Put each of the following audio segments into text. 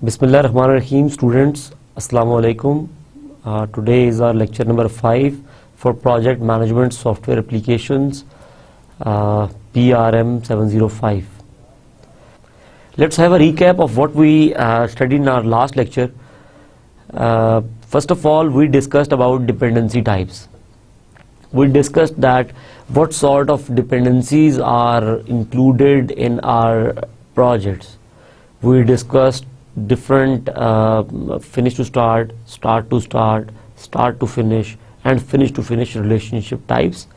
Bismillahirrahmanirrahim, students. Assalamu alaikum. Today is our lecture number 5 for project management software applications, PRM 705. Let's have a recap of what we studied in our last lecture. First of all, we discussed about dependency types. We discussed that what sort of dependencies are included in our projects. We discussed different finish to start, start to start, start to finish, and finish to finish relationship types,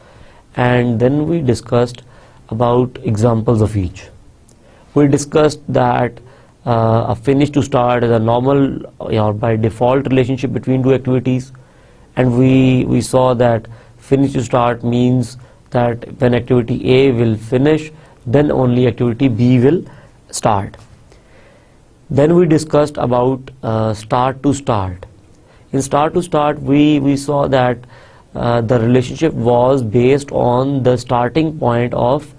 and then we discussed about examples of each. We discussed that a finish to start is a normal or by default relationship between two activities, and we saw that finish to start means that when activity A will finish, then only activity B will start. Then we discussed about start to start. In start to start, we saw that the relationship was based on the starting point of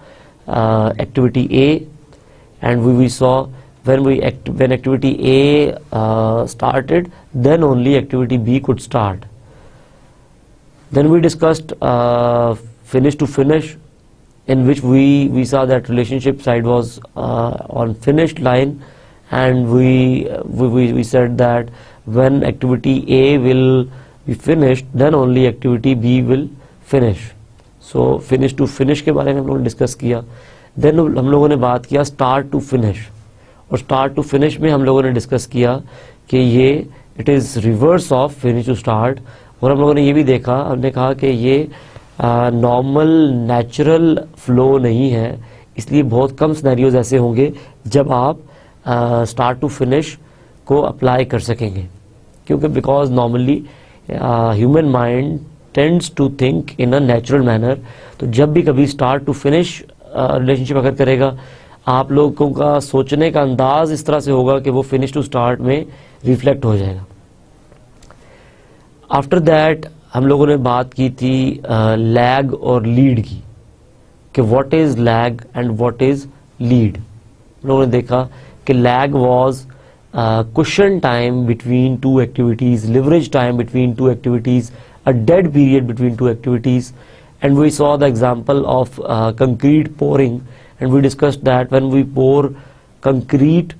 activity A, and we saw when activity A started, then only activity B could start. Then we discussed finish to finish, in which we saw that relationship side was on finished line, and we said that when activity A will be finished, then only activity B will finish. So finish to finish के बारे में हम लोगों ने discuss किया. Then हम लोगों ने बात किया start to finish, और start to finish में हम लोगों ने डिस्कस किया कि ये it is reverse of finish to start, और हम लोगों ने ये भी देखा, हमने कहा कि ये नॉर्मल नेचुरल फ्लो नहीं है, इसलिए बहुत कम सिनेरियोज ऐसे होंगे जब आप स्टार्ट टू फिनिश को अप्लाई कर सकेंगे, क्योंकि because normally human mind tends to think in a natural manner. तो जब भी कभी स्टार्ट टू फिनिश रिलेशनशिप अगर करेगा, आप लोगों का सोचने का अंदाज इस तरह से होगा कि वो फिनिश टू स्टार्ट में रिफ्लेक्ट हो जाएगा. आफ्टर दैट हम लोगों ने बात की थी लैग और लीड की, कि what is lag and what is lead. हम लोगों ने देखा कि lag was cushion time between two activities, leverage time between two activities, a dead period between two activities, and we saw the example of concrete pouring, and we discussed that when we pour concrete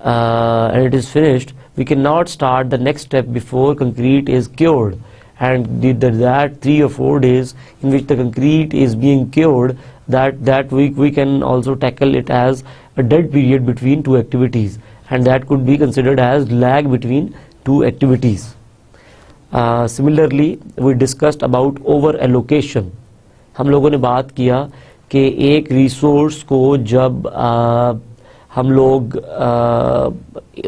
and it is finished, we cannot start the next step before concrete is cured, and that 3 or 4 days in which the concrete is being cured, that we can also tackle it as a dead period between two activities, and that could be considered as lag between two activities. Similarly, we discussed about over allocation. हम लोगों ने बात किया कि एक resource को जब हम लोग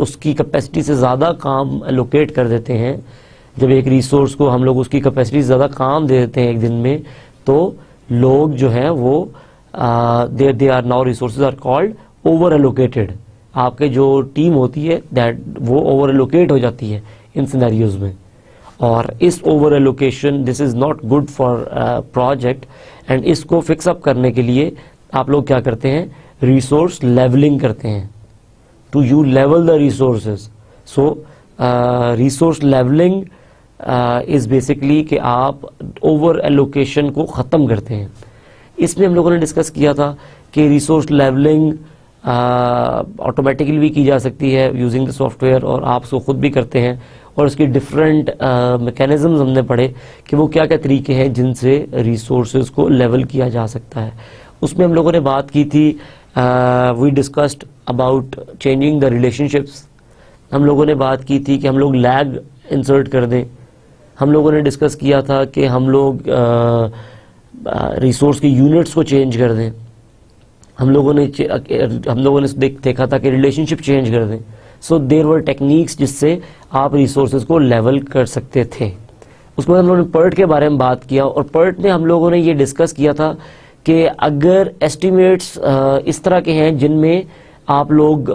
उसकी कैपेसिटी से ज़्यादा काम एलोकेट कर देते हैं, जब एक रिसोर्स को हम लोग उसकी कैपेसिटी से ज़्यादा काम दे देते हैं एक दिन में, तो लोग जो हैं वो they are now resources are called over allocated. आपके जो टीम होती है दैट वो ओवर एलोकेट हो जाती है इन सिनेरियोज में, और इस over allocation this is not good for project, and इसको फिक्स अप करने के लिए आप लोग क्या करते हैं, रिसोर्स लेवलिंग करते हैं, to you level the resources. So resource leveling is basically कि आप ओवर एलोकेशन को ख़त्म करते हैं. इसमें हम लोगों ने डिस्कस किया था कि रिसोर्स लेवलिंग ऑटोमेटिकली भी की जा सकती है यूजिंग द सॉफ्टवेयर, और आप उसको खुद भी करते हैं, और उसकी डिफरेंट मैकेनिज्म्स हमने पढ़े कि वो क्या क्या तरीके हैं जिनसे रिसोर्सेज को लेवल किया जा सकता है. उसमें हम लोगों ने बात की थी, we discussed about changing the relationships. हम लोगों ने बात की थी कि हम लोग लैग इंसर्ट कर दें. हम लोगों ने डिस्कस किया था कि हम लोग रिसोर्स की यूनिट्स को चेंज कर दें. हम लोगों ने देखा था कि रिलेशनशिप चेंज कर दें. सो देयर वर टेक्निक्स जिससे आप रिसोर्सेज को लेवल कर सकते थे. उसके बाद हम लोगों ने पर्ट के बारे में बात किया, और पर्ट में हम लोगों ने ये डिस्कस किया था कि अगर एस्टिमेट्स इस तरह के हैं जिनमें आप लोग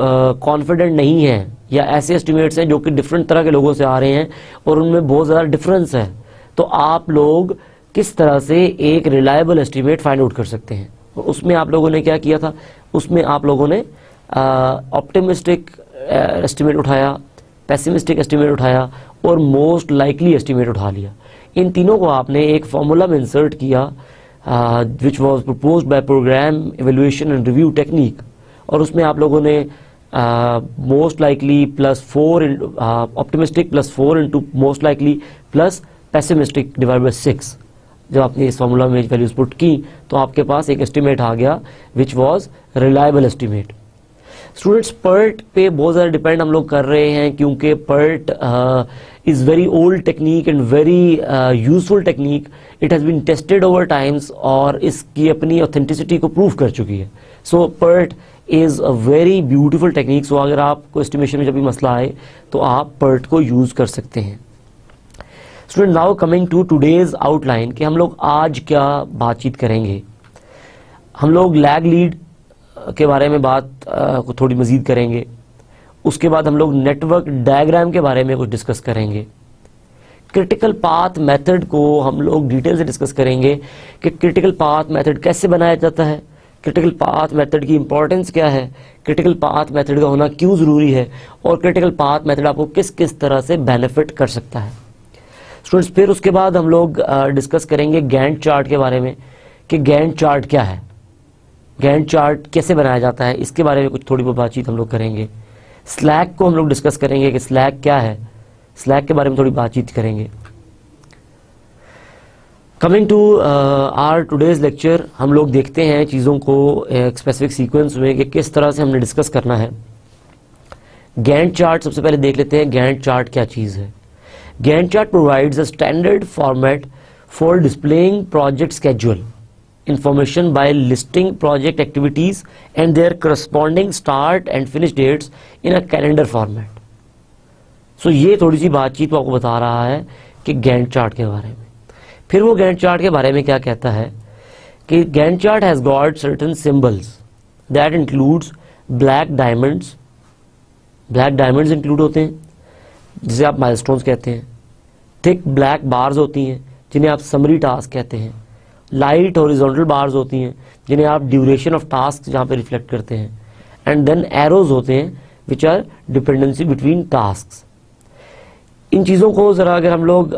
कॉन्फिडेंट नहीं हैं, या ऐसे एस्टिमेट्स हैं जो कि डिफरेंट तरह के लोगों से आ रहे हैं और उनमें बहुत ज़्यादा डिफरेंस है, तो आप लोग किस तरह से एक रिलायबल एस्टिमेट फाइंड आउट कर सकते हैं. उसमें आप लोगों ने क्या किया था, उसमें आप लोगों ने ऑप्टिमिस्टिक एस्टिमेट उठाया, पेसिमिस्टिक एस्टिमेट उठाया और मोस्ट लाइकली एस्टिमेट उठा लिया। इन तीनों को आपने एक फॉर्मूला में इंसर्ट किया which was proposed by program evaluation and review technique, और उसमें आप लोगों ने most likely plus 4 optimistic plus 4 into most likely plus pessimistic divide by 6, जब आपने इस फॉर्मूला में वैल्यूज पुट की तो आपके पास एक एस्टिमेट आ गया which was reliable estimate. Students, PERT पे बहुत ज़्यादा डिपेंड हम लोग कर रहे हैं क्योंकि PERT is very old technique and very useful technique. It has been tested over times और इसकी अपनी ऑथेंटिसिटी को प्रूव कर चुकी है। So PERT is a very beautiful technique. So अगर आपको एस्टिमेशन में जब भी मसला आए तो आप पर्ट को यूज़ कर सकते हैं। Student, now coming to today's outline कि हम लोग आज क्या बातचीत करेंगे। हम लोग लैग लीड के बारे में बात को थोड़ी मजीद करेंगे। उसके बाद हम लोग नेटवर्क डायग्राम के बारे में कुछ डिस्कस करेंगे। क्रिटिकल पाथ मेथड को हम लोग डिटेल से डिस्कस करेंगे कि क्रिटिकल पाथ मेथड कैसे बनाया जाता है, क्रिटिकल पाथ मेथड की इंपॉर्टेंस क्या है, क्रिटिकल पाथ मेथड का होना क्यों ज़रूरी है और क्रिटिकल पाथ मेथड आपको किस किस तरह से बेनिफिट कर सकता है। स्टूडेंट्स, फिर उसके बाद हम लोग डिस्कस करेंगे गैंट चार्ट के बारे में कि गैंट चार्ट क्या है, गैंट चार्ट कैसे बनाया जाता है, इसके बारे में कुछ थोड़ी बहुत बातचीत हम लोग करेंगे। स्लैक को हम लोग डिस्कस करेंगे कि स्लैक क्या है, स्लैक के बारे में थोड़ी बातचीत करेंगे। Coming to our today's lecture, हम लोग देखते हैं चीज़ों को एक स्पेसिफिक सीक्वेंस में कि किस तरह से हमने डिस्कस करना है। गैंट चार्ट सबसे पहले देख लेते हैं, गैंट चार्ट क्या चीज़ है। Gantt chart provides a standard format for displaying project schedule information by listing project activities and their corresponding start and finish dates in a calendar format. So ये थोड़ी सी बातचीत आपको बता रहा है कि गैंट चार्ट के बारे में। फिर वो गैंट चार्ट के बारे में क्या कहता है कि Gantt chart has got certain symbols that includes black diamonds. Black diamonds include होते हैं जिसे आप माइलस्टोन्स कहते हैं। थिक ब्लैक बार्स होती हैं जिन्हें आप समरी टास्क कहते हैं। लाइट हॉरिजॉन्टल बार्स होती हैं जिन्हें आप ड्यूरेशन ऑफ टास्क जहाँ पे रिफ्लेक्ट करते हैं। एंड देन एरोज होते हैं which are dependency between task. इन चीज़ों को ज़रा अगर हम लोग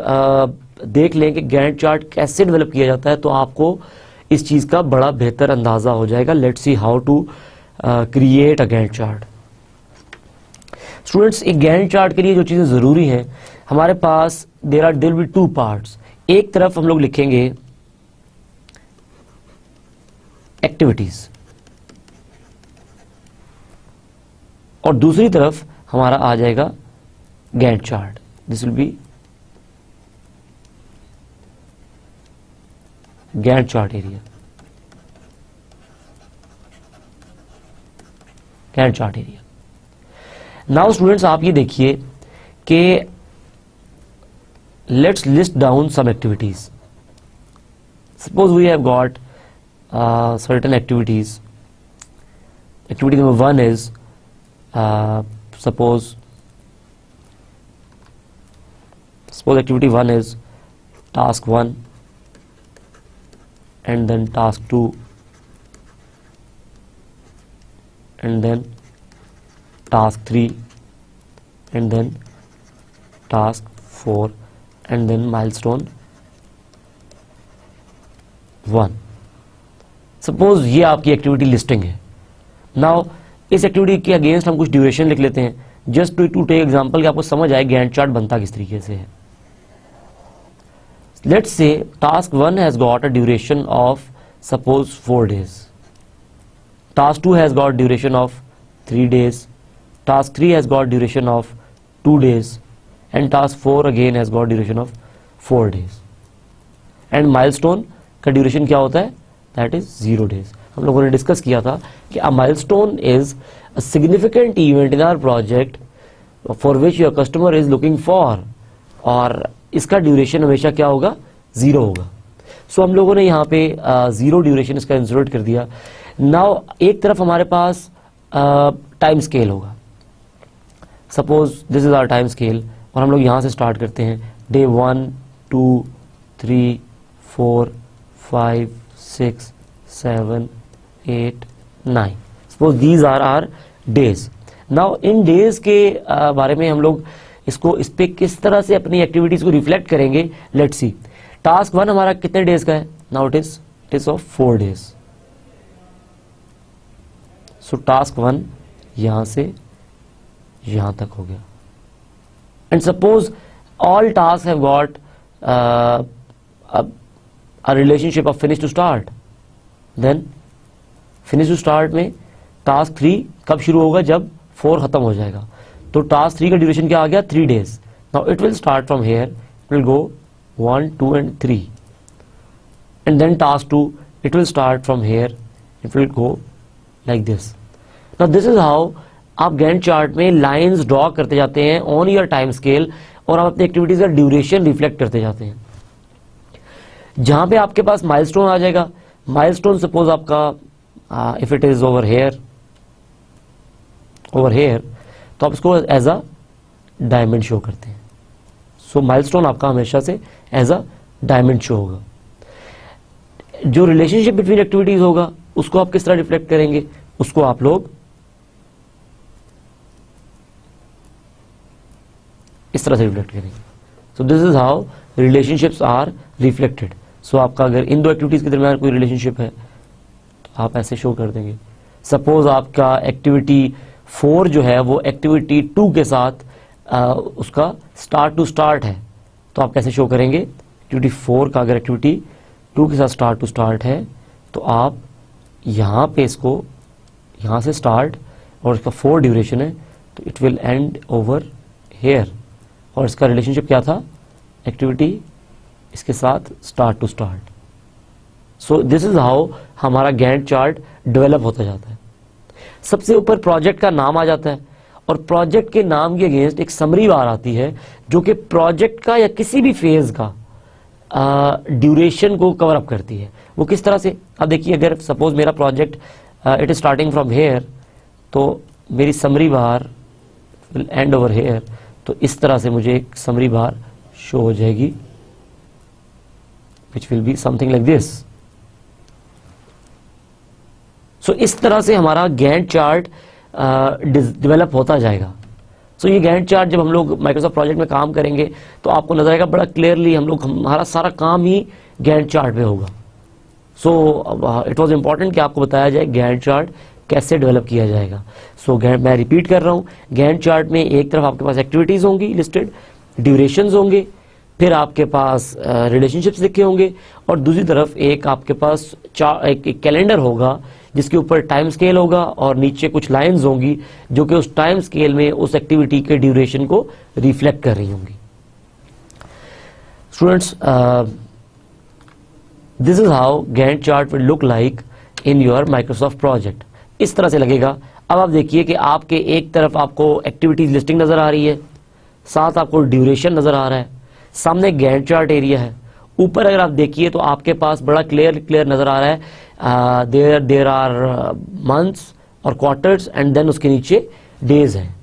देख लें कि गैंट चार्ट कैसे डेवलप किया जाता है तो आपको इस चीज़ का बड़ा बेहतर अंदाज़ा हो जाएगा। Let's see how to create a Gantt chart. Students, एक गैंट चार्ट के लिए जो चीज़ें ज़रूरी हैं हमारे पास, there are deal with two parts. एक तरफ हम लोग लिखेंगे एक्टिविटीज और दूसरी तरफ हमारा आ जाएगा Gantt chart. This will be Gantt chart area, Gantt chart area. Now students, आप ये देखिए कि let's list down some activities. Suppose we have got certain activities. Activity number 1 is suppose activity 1 is task 1 and then task 2 and then task 3 and then task 4 and then milestone 1। Suppose ये आपकी activity listing है। Now इस activity के against हम कुछ duration लिख लेते हैं जस्ट टू टेक एग्जांपल कि आपको समझ आए गैंट चार्ट बनता किस तरीके से है। Let's say task 1 has got a duration of suppose 4 days, task 2 has got duration of 3 days, task 3 has got duration of 2 days and task 4 again has got duration of 4 days। And milestone का duration क्या होता है, that is 0 days। हम लोगों ने discuss किया था कि a milestone is a significant event in our project for which your customer is looking for, और इसका ड्यूरेशन हमेशा क्या होगा, 0 होगा। सो हम लोगों ने यहाँ पे 0 ड्यूरेशन इसका इंसर्ट कर दिया। नाउ एक तरफ हमारे पास टाइम स्केल होगा। Suppose this is our time scale और हम लोग यहाँ से स्टार्ट करते हैं day 1 2 3 4 5 6 7 8 9। Suppose these are our days now in days के बारे में हम लोग इसको इस पे किस तरह से अपनी एक्टिविटीज को रिफ्लेक्ट करेंगे, लेट्स सी। टास्क 1 हमारा कितने डेज का है? Now it is of 4 days. So task 1 यहां से यहां तक हो गया। And suppose all task have got a relationship of finish to start, then finish to start में टास्क 3 कब शुरू होगा? जब 4 खत्म हो जाएगा। तो टास्क 3 का ड्यूरेशन क्या आ गया? 3 days। Now it will start from here, it will go 1, 2 and 3, and then task 2 it will start from here, it will go like this. Now this is how आप गैंट चार्ट में lines draw करते जाते हैं on your time scale, और आप अपनी activities का duration reflect करते जाते हैं। जहां पे आपके पास माइलस्टोन आ जाएगा, माइलस्टोन सपोज आपका if it is over here, तो आप इसको एज अ डायमंड शो करते हैं। सो माइलस्टोन आपका हमेशा से एज अ डायमंड शो होगा। जो रिलेशनशिप बिटवीन एक्टिविटीज होगा उसको आप किस तरह रिफ्लेक्ट करेंगे? उसको आप लोग इस तरह से रिफ्लेक्ट करेंगे। So this is how relationships are reflected. So आपका अगर इन दो एक्टिविटीज के दरमियान कोई रिलेशनशिप है तो आप ऐसे शो कर देंगे। सपोज आपका एक्टिविटी 4 जो है वो एक्टिविटी 2 के साथ उसका स्टार्ट टू स्टार्ट है, तो आप कैसे शो करेंगे? एक्टिविटी 4 का अगर एक्टिविटी 2 के साथ स्टार्ट टू स्टार्ट है तो आप यहां पे इसको यहां से स्टार्ट और इसका 4 ड्यूरेशन है तो it will end over here, और इसका रिलेशनशिप क्या था? एक्टिविटी इसके साथ start to start. So this is how हमारा गैंट चार्ट डेवलप होता जाता है। सबसे ऊपर प्रोजेक्ट का नाम आ जाता है, और प्रोजेक्ट के नाम के अगेंस्ट एक समरी बार आती है जो कि प्रोजेक्ट का या किसी भी फेज का ड्यूरेशन को कवर अप करती है। वो किस तरह से? अब देखिए, अगर सपोज मेरा project it is starting from here, तो मेरी summary bar will end over hair, तो इस तरह से मुझे एक समरी बार शो हो जाएगी which will be something like this. So इस तरह से हमारा गैंट चार्ट डेवलप होता जाएगा। सो ये गैंट चार्ट जब हम लोग माइक्रोसॉफ्ट प्रोजेक्ट में काम करेंगे तो आपको नजर आएगा बड़ा क्लियरली, हमारा सारा काम ही गैंट चार्ट पे होगा। सो इट वाज इंपॉर्टेंट कि आपको बताया जाए गैंट चार्ट कैसे डेवलप किया जाएगा। सो मैं रिपीट कर रहा हूँ, गैंट चार्ट में एक तरफ आपके पास एक्टिविटीज होंगी लिस्टेड, ड्यूरेशंस होंगे, फिर आपके पास रिलेशनशिप्स लिखे होंगे, और दूसरी तरफ एक आपके पास एक कैलेंडर होगा जिसके ऊपर टाइम स्केल होगा, और नीचे कुछ लाइंस होंगी जो कि उस टाइम स्केल में उस एक्टिविटी के ड्यूरेशन को रिफ्लेक्ट कर रही होंगी। Students, this is how Gantt chart will look like in your Microsoft project. इस तरह से लगेगा। अब आप देखिए कि आपके एक तरफ आपको एक्टिविटीज लिस्टिंग नजर आ रही है, साथ आपको ड्यूरेशन नजर आ रहा है, सामने गैंट चार्ट एरिया है। ऊपर अगर आप देखिए तो आपके पास बड़ा क्लियर नजर आ रहा है, देयर आर मंथ्स और क्वार्टर्स, एंड देन उसके नीचे डेज हैं।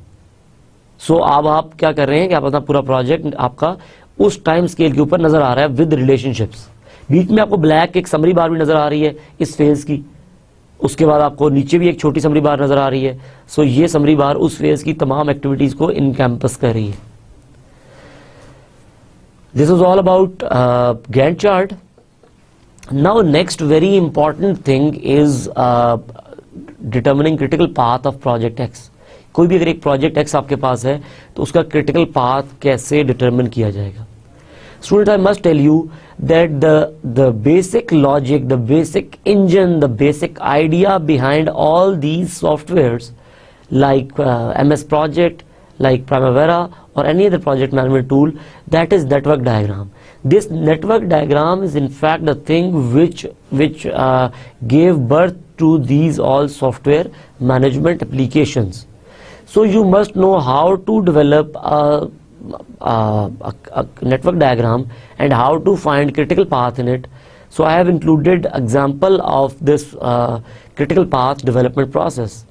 सो अब आप क्या कर रहे हैं कि आप अपना पूरा प्रोजेक्ट आपका उस टाइम स्केल के ऊपर नजर आ रहा है विद रिलेशनशिप्स। बीच में आपको ब्लैक एक समरी बार भी नजर आ रही है इस फेज की, उसके बाद आपको नीचे भी एक छोटी समरी बार नजर आ रही है। सो ये समरी बार उस फेज की तमाम एक्टिविटीज को इनकैम्पस कर रही है। This is all about Gantt chart. Now next very important thing is determining critical path of project X. कोई भी अगर एक project X आपके पास है तो उसका critical path कैसे determine किया जाएगा? Student, I must tell you that the basic logic, the basic engine, the basic idea behind all these softwares like MS Project, like Primavera or any other project management tool, that is network diagram. This network diagram is in fact the thing which gave birth to these all software management applications. So you must know how to develop a network diagram and how to find critical path in it. So I have included example of this critical path development process.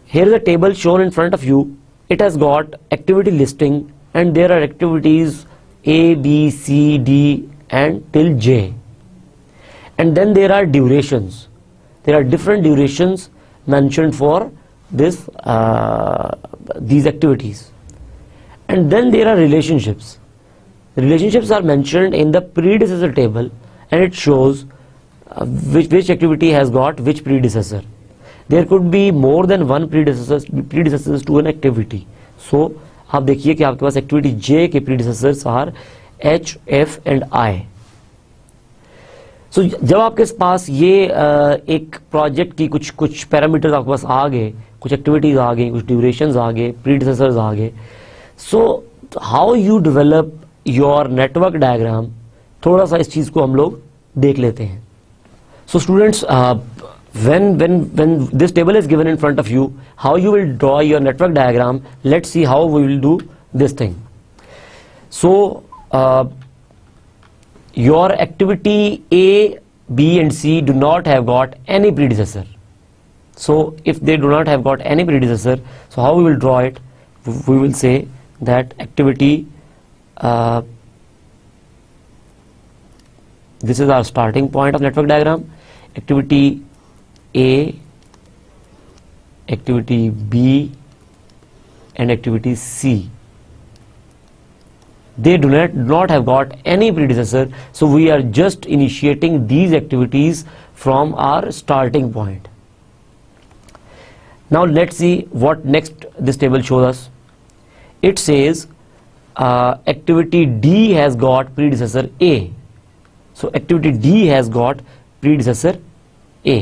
Here is a table shown in front of you. It has got activity listing and there are activities A, B, C, D and till J. And then there are durations. There are different durations mentioned for these activities. And then there are relationships. Relationships are mentioned in the predecessor table, and it shows which activity has got which predecessor. There could be more than one predecessors to an activity. So आप देखिए कि आपके पास activity J के predecessors are H, F and I. So जब आपके पास ये एक project की कुछ पैरामीटर्स आपके पास आ गए, कुछ एक्टिविटीज आ गई, कुछ ड्यूरेशंस आ गए, प्रीडिसेसर्स आ गए, so how you develop your network diagram, थोड़ा सा इस चीज को हम लोग देख लेते हैं. So students, when this table is given in front of you, how you will draw your network diagram, let's see how we will do this thing. So your activity A, B and C do not have got any predecessor. So if they do not have got any predecessor, so how we will draw it? We will say that activity, this is our starting point of network diagram. Activity A, activity B and activity C, they do not have got any predecessor, so we are just initiating these activities from our starting point. Now let's see what next this table shows us. It says activity D has got predecessor A. So activity D has got predecessor A.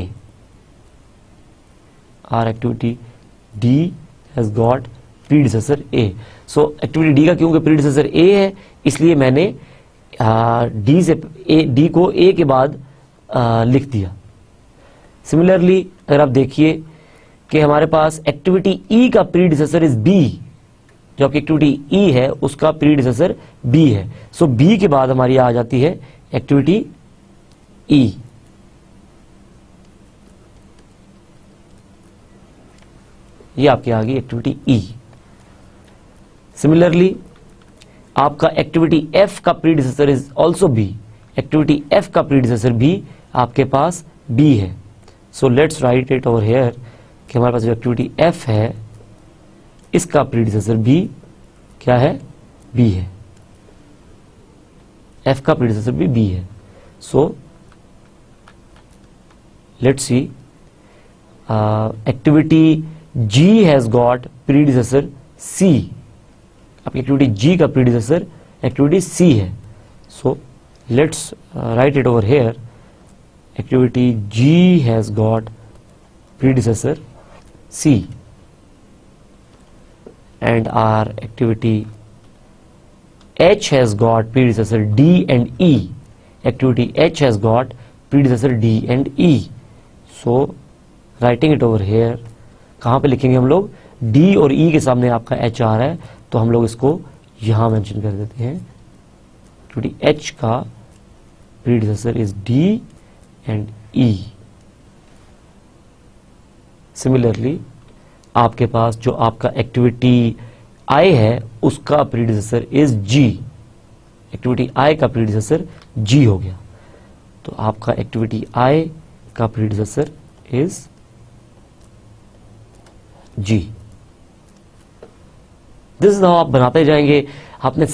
Our activity D has got predecessor A. So activity D का क्योंकि predecessor A है, इसलिए मैंने D को A के बाद लिख दिया. सिमिलरली अगर आप देखिए कि हमारे पास एक्टिविटी E का predecessor is B, जो आपकी एक्टिविटी E है उसका predecessor B है. सो B के बाद हमारी आ जाती है एक्टिविटी E. ये आपकी आ गई एक्टिविटी E. सिमिलरली आपका एक्टिविटी F का predecessor is also B. Activity F का प्रीडिसेसर भी आपके पास B है. So let's write it over here कि हमारे पास जो एक्टिविटी F है इसका प्रीडिसेसर भी क्या है? B है. F का प्रीडिसेसर भी B है. So let's see, activity G has got predecessor C. आपकी एक्टिविटी G का predecessor एक्टिविटी C है. So let's write it over here. Activity G has got predecessor C, and our activity H has got predecessor D and E. Activity H has got predecessor D and E. So writing it over here, कहाँ पे लिखेंगे हम लोग? D और E के सामने आपका H आ रहा है, तो हम लोग इसको यहां मेंशन कर देते हैं. क्योंकि H का predecessor is D and E. Similarly आपके पास जो आपका एक्टिविटी I है उसका predecessor is G. Activity I का प्रीडिसेसर G हो गया, तो आपका एक्टिविटी I का predecessor is G. This is how आप बनाते जाएंगे. आपने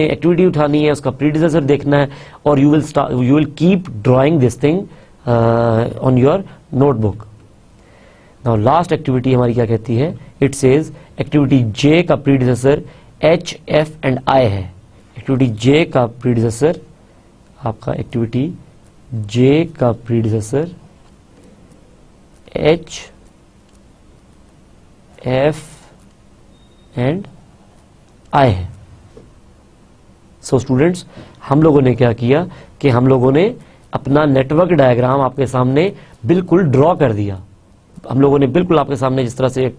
एक्टिविटी उठानी है, उसका प्रीडिसेसर देखना है, और you will keep drawing this thing on your notebook. Now last activity हमारी क्या कहती है? इट सेज एक्टिविटी J का predecessor H, F and I है. एक्टिविटी J का प्रीडिसेसर, आपका एक्टिविटी J का predecessor H, F and I है. सो स्टूडेंट्स, हम लोगों ने क्या किया कि हम लोगों ने अपना नेटवर्क डायग्राम आपके सामने बिल्कुल ड्रॉ कर दिया. हम लोगों ने बिल्कुल आपके सामने जिस तरह से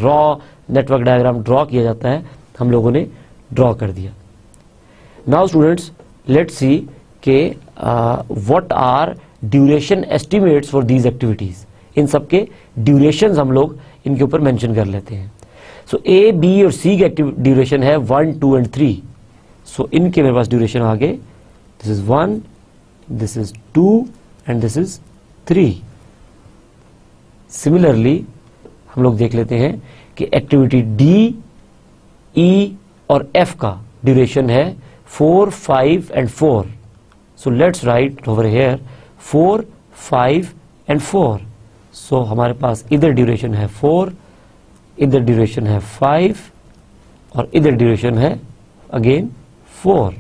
रॉ नेटवर्क डायग्राम ड्रॉ किया जाता है, हम लोगों ने ड्रॉ कर दिया. नाउ स्टूडेंट्स, लेट्स सी के what are duration estimates for these activities. इन सबके ड्यूरेशन हम लोग इनके ऊपर मेंशन कर लेते हैं. सो A, B और C की ड्यूरेशन है 1, 2 एंड 3. सो इनके मेरे पास ड्यूरेशन आ गए. This is 1, this is 2 and this is 3. Similarly हम लोग देख लेते हैं कि एक्टिविटी डी, ई और एफ का ड्यूरेशन है 4, 5 and 4. So let's write over here 4, 5 and 4. सो हमारे पास इधर ड्यूरेशन है 4, इधर ड्यूरेशन है 5 और इधर ड्यूरेशन है again 4.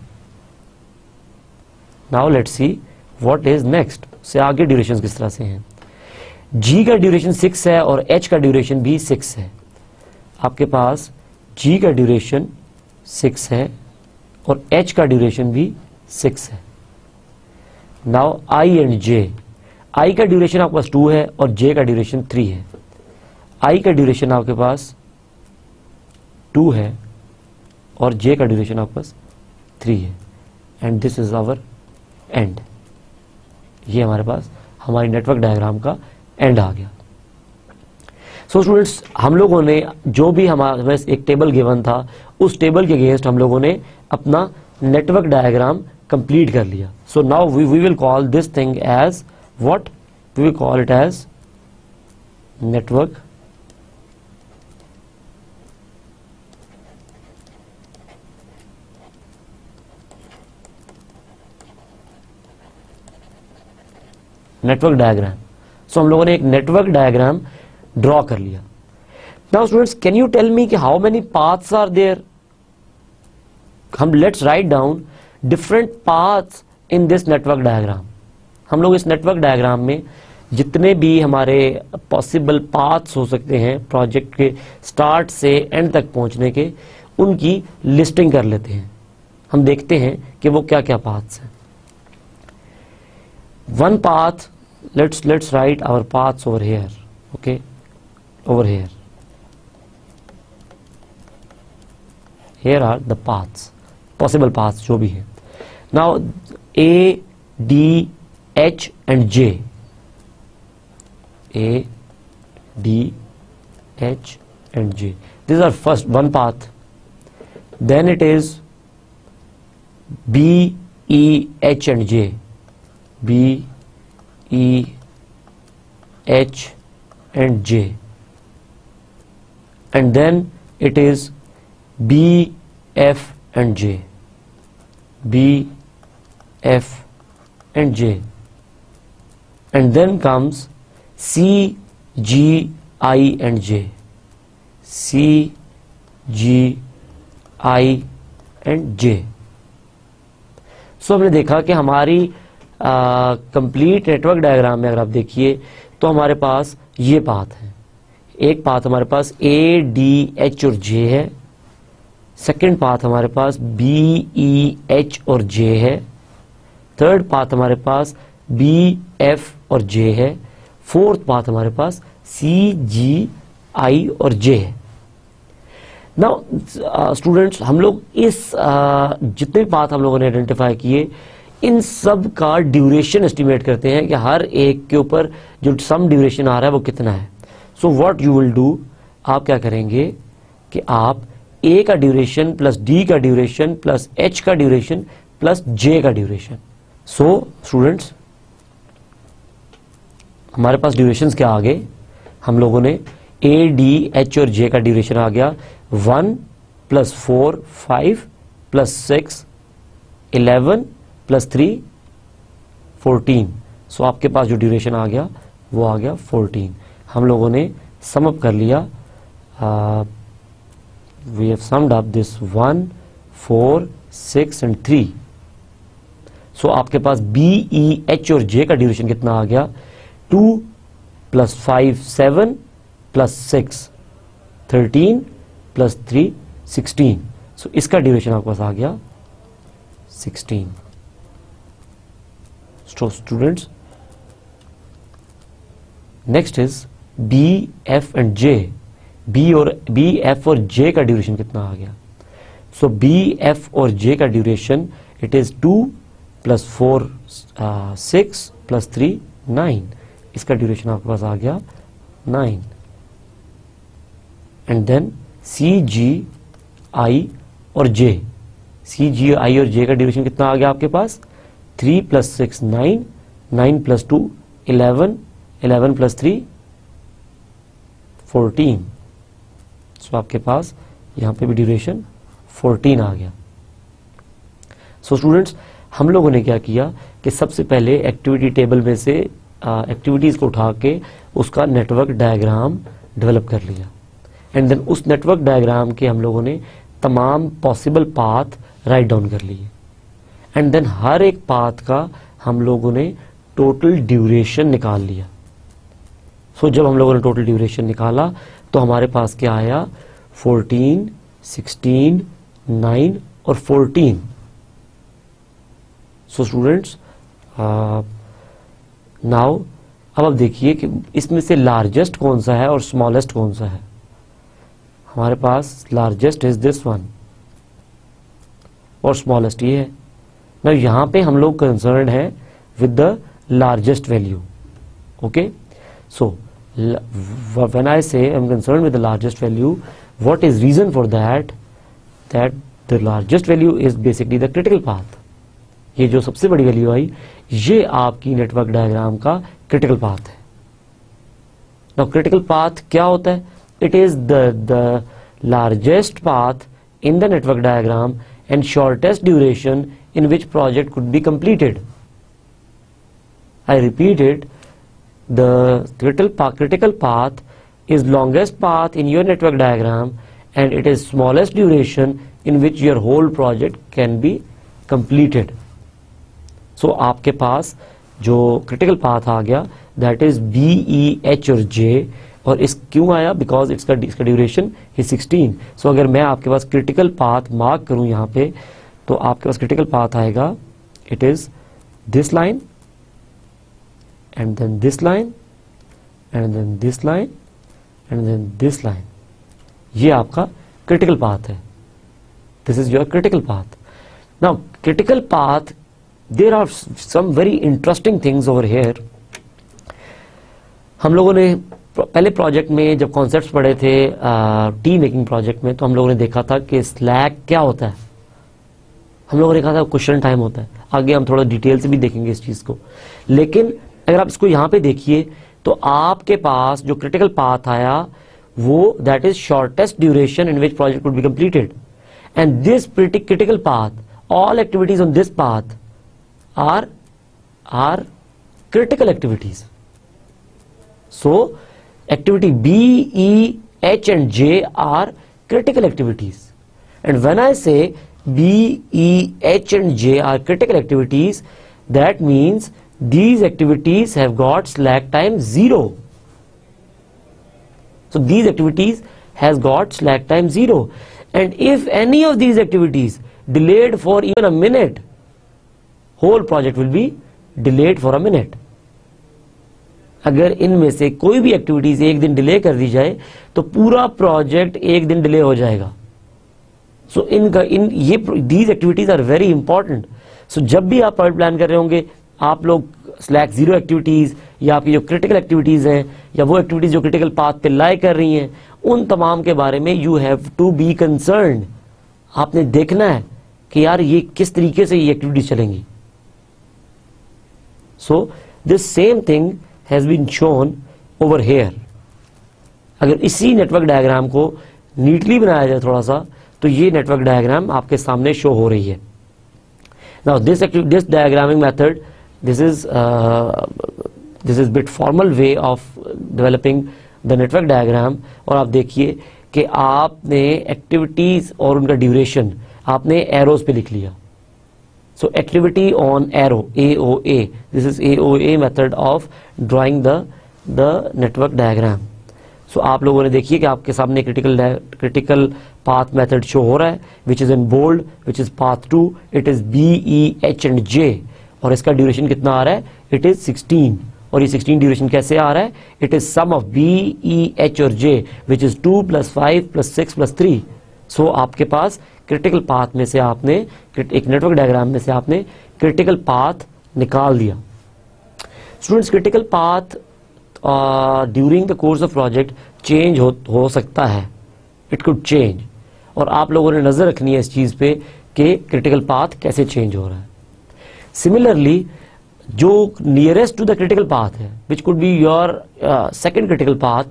Now let's see what is next. से आगे ड्यूरेशन किस तरह से हैं. G का ड्यूरेशन 6 है और H का ड्यूरेशन भी 6 है. आपके पास G का ड्यूरेशन 6 है और H का ड्यूरेशन भी 6 है. Now I and J. I का ड्यूरेशन आपके पास 2 है और J का ड्यूरेशन 3 है. I का ड्यूरेशन आपके पास 2 है और J का ड्यूरेशन आपके पास 3 है. And this is our and. ये हमारे पास हमारी नेटवर्क डायग्राम का एंड आ गया. सो स्टूडेंट्स, हम लोगों ने जो भी हमारे पास एक टेबल गिवन था, उस टेबल के अगेंस्ट हम लोगों ने अपना नेटवर्क डायग्राम कंप्लीट कर लिया. So now we will call this thing as what? We will call it as network diagram. So हम लोगों ने एक नेटवर्क डायग्राम ड्रॉ कर लिया. Now students, can you tell me कि how many paths are there? हम let's write down different paths in this network diagram. हम लोग इस नेटवर्क डायग्राम में जितने भी हमारे पॉसिबल पाथ्स हो सकते हैं प्रोजेक्ट के स्टार्ट से एंड तक पहुंचने के, उनकी लिस्टिंग कर लेते हैं. हम देखते हैं कि वो क्या क्या पाथ्स हैं. One path, let's write our paths over here. Okay, over here. Here are the paths, possible paths जो भी है. Now A, D, H and J. A, D, H and J. These are first one path. Then it is B, E, H and J. B, E, H and J, and then it is B, F and J. B, F and J, and then comes C, G, I and J. C, G, I and J. So हमने देखा कि हमारी complete network diagram में अगर आप देखिए तो हमारे पास ये पाथ है. एक पाथ हमारे पास A, D, H और J है. सेकंड पाथ हमारे पास B, E, H और J है. थर्ड पाथ हमारे पास B, F और J है. फोर्थ पाथ हमारे पास C, G, I और J है. नाउ स्टूडेंट्स, हम लोग इस जितने पाथ हम लोगों ने आइडेंटिफाई किए, इन सब का ड्यूरेशन एस्टिमेट करते हैं कि हर एक के ऊपर जो सम ड्यूरेशन आ रहा है वो कितना है. So what you will do, आप क्या करेंगे कि आप A का ड्यूरेशन प्लस D का ड्यूरेशन प्लस H का ड्यूरेशन प्लस J का ड्यूरेशन. सो स्टूडेंट्स, हमारे पास ड्यूरेशंस क्या आ गए? हम लोगों ने A, D, H और J का ड्यूरेशन आ गया 1 प्लस 4, 5 प्लस 6, 11 प्लस 3, 14. सो आपके पास जो ड्यूरेशन आ गया वो आ गया 14. हम लोगों ने सम अप कर लिया. We have summed up this 1, 4, 6 and 3. So आपके पास B, E, H और J का ड्यूरेशन कितना आ गया? 2 प्लस 5, 7 प्लस 6, 13 प्लस 3, 16. सो इसका ड्यूरेशन आपके पास आ गया 16. So students, next is B, F and J. B, F और J का ड्यूरेशन कितना आ गया? So B, F और J का duration it is 2 plus 4, 6 plus 3, 9. इसका ड्यूरेशन आपके पास आ गया 9. And then C, G, I और J. C, G, I और J का ड्यूरेशन कितना आ गया आपके पास? 3 plus 6, 9, 9 plus 2, 11, 11 plus 3, 14। सो आपके पास यहाँ पे भी ड्यूरेशन 14 आ गया। सो स्टूडेंट्स, हम लोगों ने क्या किया कि सबसे पहले एक्टिविटी टेबल में से एक्टिविटीज को उठा के उसका नेटवर्क डायग्राम डेवलप कर लिया, एंड देन उस नेटवर्क डायग्राम के हम लोगों ने तमाम पॉसिबल पाथ राइट डाउन कर लिए, एंड देन हर एक पाथ का हम लोगों ने टोटल ड्यूरेशन निकाल लिया। सो जब हम लोगों ने टोटल ड्यूरेशन निकाला तो हमारे पास क्या आया, 14, 16, 9 और 14। सो स्टूडेंट्स, नाउ अब आप देखिए कि इसमें से लार्जेस्ट कौन सा है और स्मॉलेस्ट कौन सा है। हमारे पास लार्जेस्ट इज दिस वन और स्मॉलेस्ट ये है। नाउ यहां पे हम लोग कंसर्न है with the largest value. Okay, so when I say I'm concerned with the largest value, what is reason for that? That the largest value is basically the critical path. ये जो सबसे बड़ी value आई, ये आपकी network diagram का critical path है। Now critical path क्या होता है? It is the largest path in the network diagram and shortest duration in which project could be completed. I repeat it. The critical path is longest path in your network diagram and it is smallest duration in which your whole project can be completed. So आपके पास जो critical path आ गया that is B, E, H और J, और इस क्यों आया, because इसका ड्यूरेशन है 16। So अगर मैं आपके पास critical path मार्क करूं यहाँ पे, तो आपके पास critical path आएगा, it is this line and then this line and then this line and then this line। ये आपका critical path है। This is your critical path। Now critical path, there are some very interesting things over here। हम लोगों ने पहले project में जब concepts पढ़े थे टी मेकिंग प्रोजेक्ट में, तो हम लोगों ने देखा था कि स्लैक क्या होता है। हम लोगों ने देखा था क्वेश्चन टाइम होता है। आगे हम थोड़ा डिटेल से भी देखेंगे इस चीज को, लेकिन अगर आप इसको यहां पे देखिए तो आपके पास जो क्रिटिकल पाथ आया वो that is shortest duration in which project could be completed, and this critical path, all activities on this path are critical activities. So activity B, E, H and J are critical activities, and when I say B, E, H and J are critical activities, that means these activities have got slack time 0. So these activities has got slack time 0, and if any of these activities delayed for even a minute, whole project will be delayed for a minute. अगर इनमें से कोई भी activities एक दिन delay कर दी जाए तो पूरा प्रोजेक्ट एक दिन डिले हो जाएगा. सो ये these activities are very important. So जब भी आप प्रोजेक्ट प्लान कर रहे होंगे, आप लोग स्लैक 0 एक्टिविटीज या आपकी जो क्रिटिकल एक्टिविटीज हैं या वो एक्टिविटीज जो क्रिटिकल पाथ पे लाई कर रही हैं, उन तमाम के बारे में you have to be concerned. आपने देखना है कि यार ये किस तरीके से ये एक्टिविटीज चलेंगी. So this same thing has been shown over here. अगर इसी नेटवर्क डायग्राम को नीटली बनाया जाए थोड़ा सा, तो ये नेटवर्क डायग्राम आपके सामने शो हो रही है. Now this diagramming method, this is bit formal way of developing the network diagram. और आप देखिए कि आपने एक्टिविटीज और उनका ड्यूरेशन आपने एरोज पे लिख लिया. So activity on arrow, AOA. This is AOA method of drawing the network diagram. So आप लोगों ने देखिए कि आपके सामने critical path method show हो रहा है, which is in bold, which is path 2. It is B, E, H and J. और इसका duration कितना आ रहा है? It is 16. और ये 16 duration कैसे आ रहा है? It is sum of B, E, H और J, which is 2 plus 5 plus 6 plus 3. So आपके पास क्रिटिकल पाथ में से आपने एक नेटवर्क डायग्राम में से आपने क्रिटिकल पाथ निकाल दिया. Students, critical path during the course of project change हो सकता है. इट कुड चेंज, और आप लोगों ने नजर रखनी है इस चीज पे कि क्रिटिकल पाथ कैसे चेंज हो रहा है. सिमिलरली जो nearest to the critical path है, which could be your second critical path,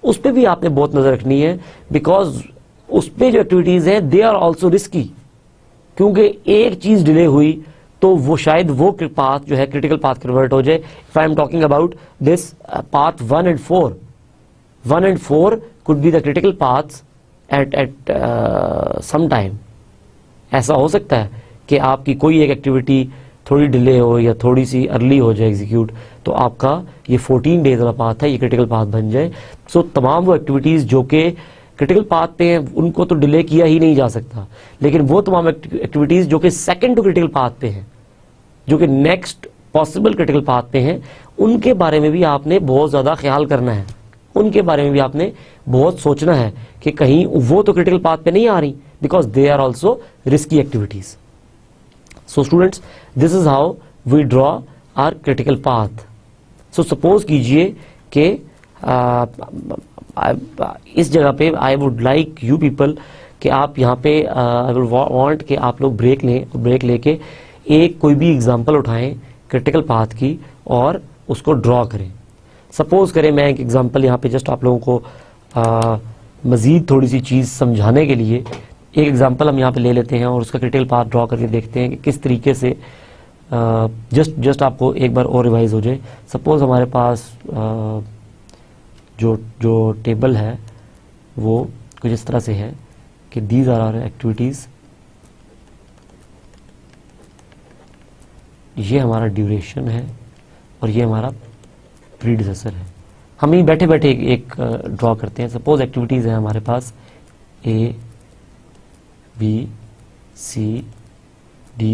उस पर भी आपने बहुत नज़र रखनी है, बिकॉज उस पर जो एक्टिविटीज़ हैं दे आर ऑल्सो रिस्की, क्योंकि एक चीज़ डिले हुई तो वो शायद वो पाथ जो है क्रिटिकल पाथ कन्वर्ट हो जाए. If I am talking about this path 1 and 4, 1 and 4 could be the critical paths at some time. ऐसा हो सकता है कि आपकी कोई एक एक्टिविटी थोड़ी डिले हो या थोड़ी सी अर्ली हो जाए एग्जीक्यूट, तो आपका ये 14 डेज वाला पाथ है ये क्रिटिकल पाथ बन जाए. सो तमाम वो एक्टिविटीज़ जो कि क्रिटिकल पाथ पे हैं उनको तो डिले किया ही नहीं जा सकता, लेकिन वो तमाम एक्टिविटीज़ जो कि सेकंड टू क्रिटिकल पाथ पे हैं, जो कि नेक्स्ट पॉसिबल क्रिटिकल पाथ पे हैं, उनके बारे में भी आपने बहुत ज़्यादा ख्याल करना है. उनके बारे में भी आपने बहुत सोचना है कि कहीं वो तो क्रिटिकल पाथ पे नहीं आ रही, because they are also risky activities. So students, this is how we draw our critical path. So suppose कीजिए कि इस जगह पे I would like you people कि आप यहाँ पे आई वुड वांट कि आप लोग ब्रेक लें, ब्रेक लेके एक कोई भी एग्जांपल उठाएं क्रिटिकल पाथ की और उसको ड्रॉ करें. सपोज करें मैं एक एग्जांपल यहाँ पे जस्ट आप लोगों को मज़ीद थोड़ी सी चीज़ समझाने के लिए एक एग्जांपल हम यहाँ पे ले लेते हैं और उसका क्रिटिकल पाथ ड्रॉ करके देखते हैं कि किस तरीके से जस्ट आपको एक बार और रिवाइज हो जाए. सपोज हमारे पास जो टेबल है वो कुछ इस तरह से है कि दीज आर आवर एक्टिविटीज़, ये हमारा ड्यूरेशन है और ये हमारा प्रीडिसेसर है. हम यहीं बैठे बैठे एक ड्रॉ करते हैं. सपोज एक्टिविटीज़ है हमारे पास A B C D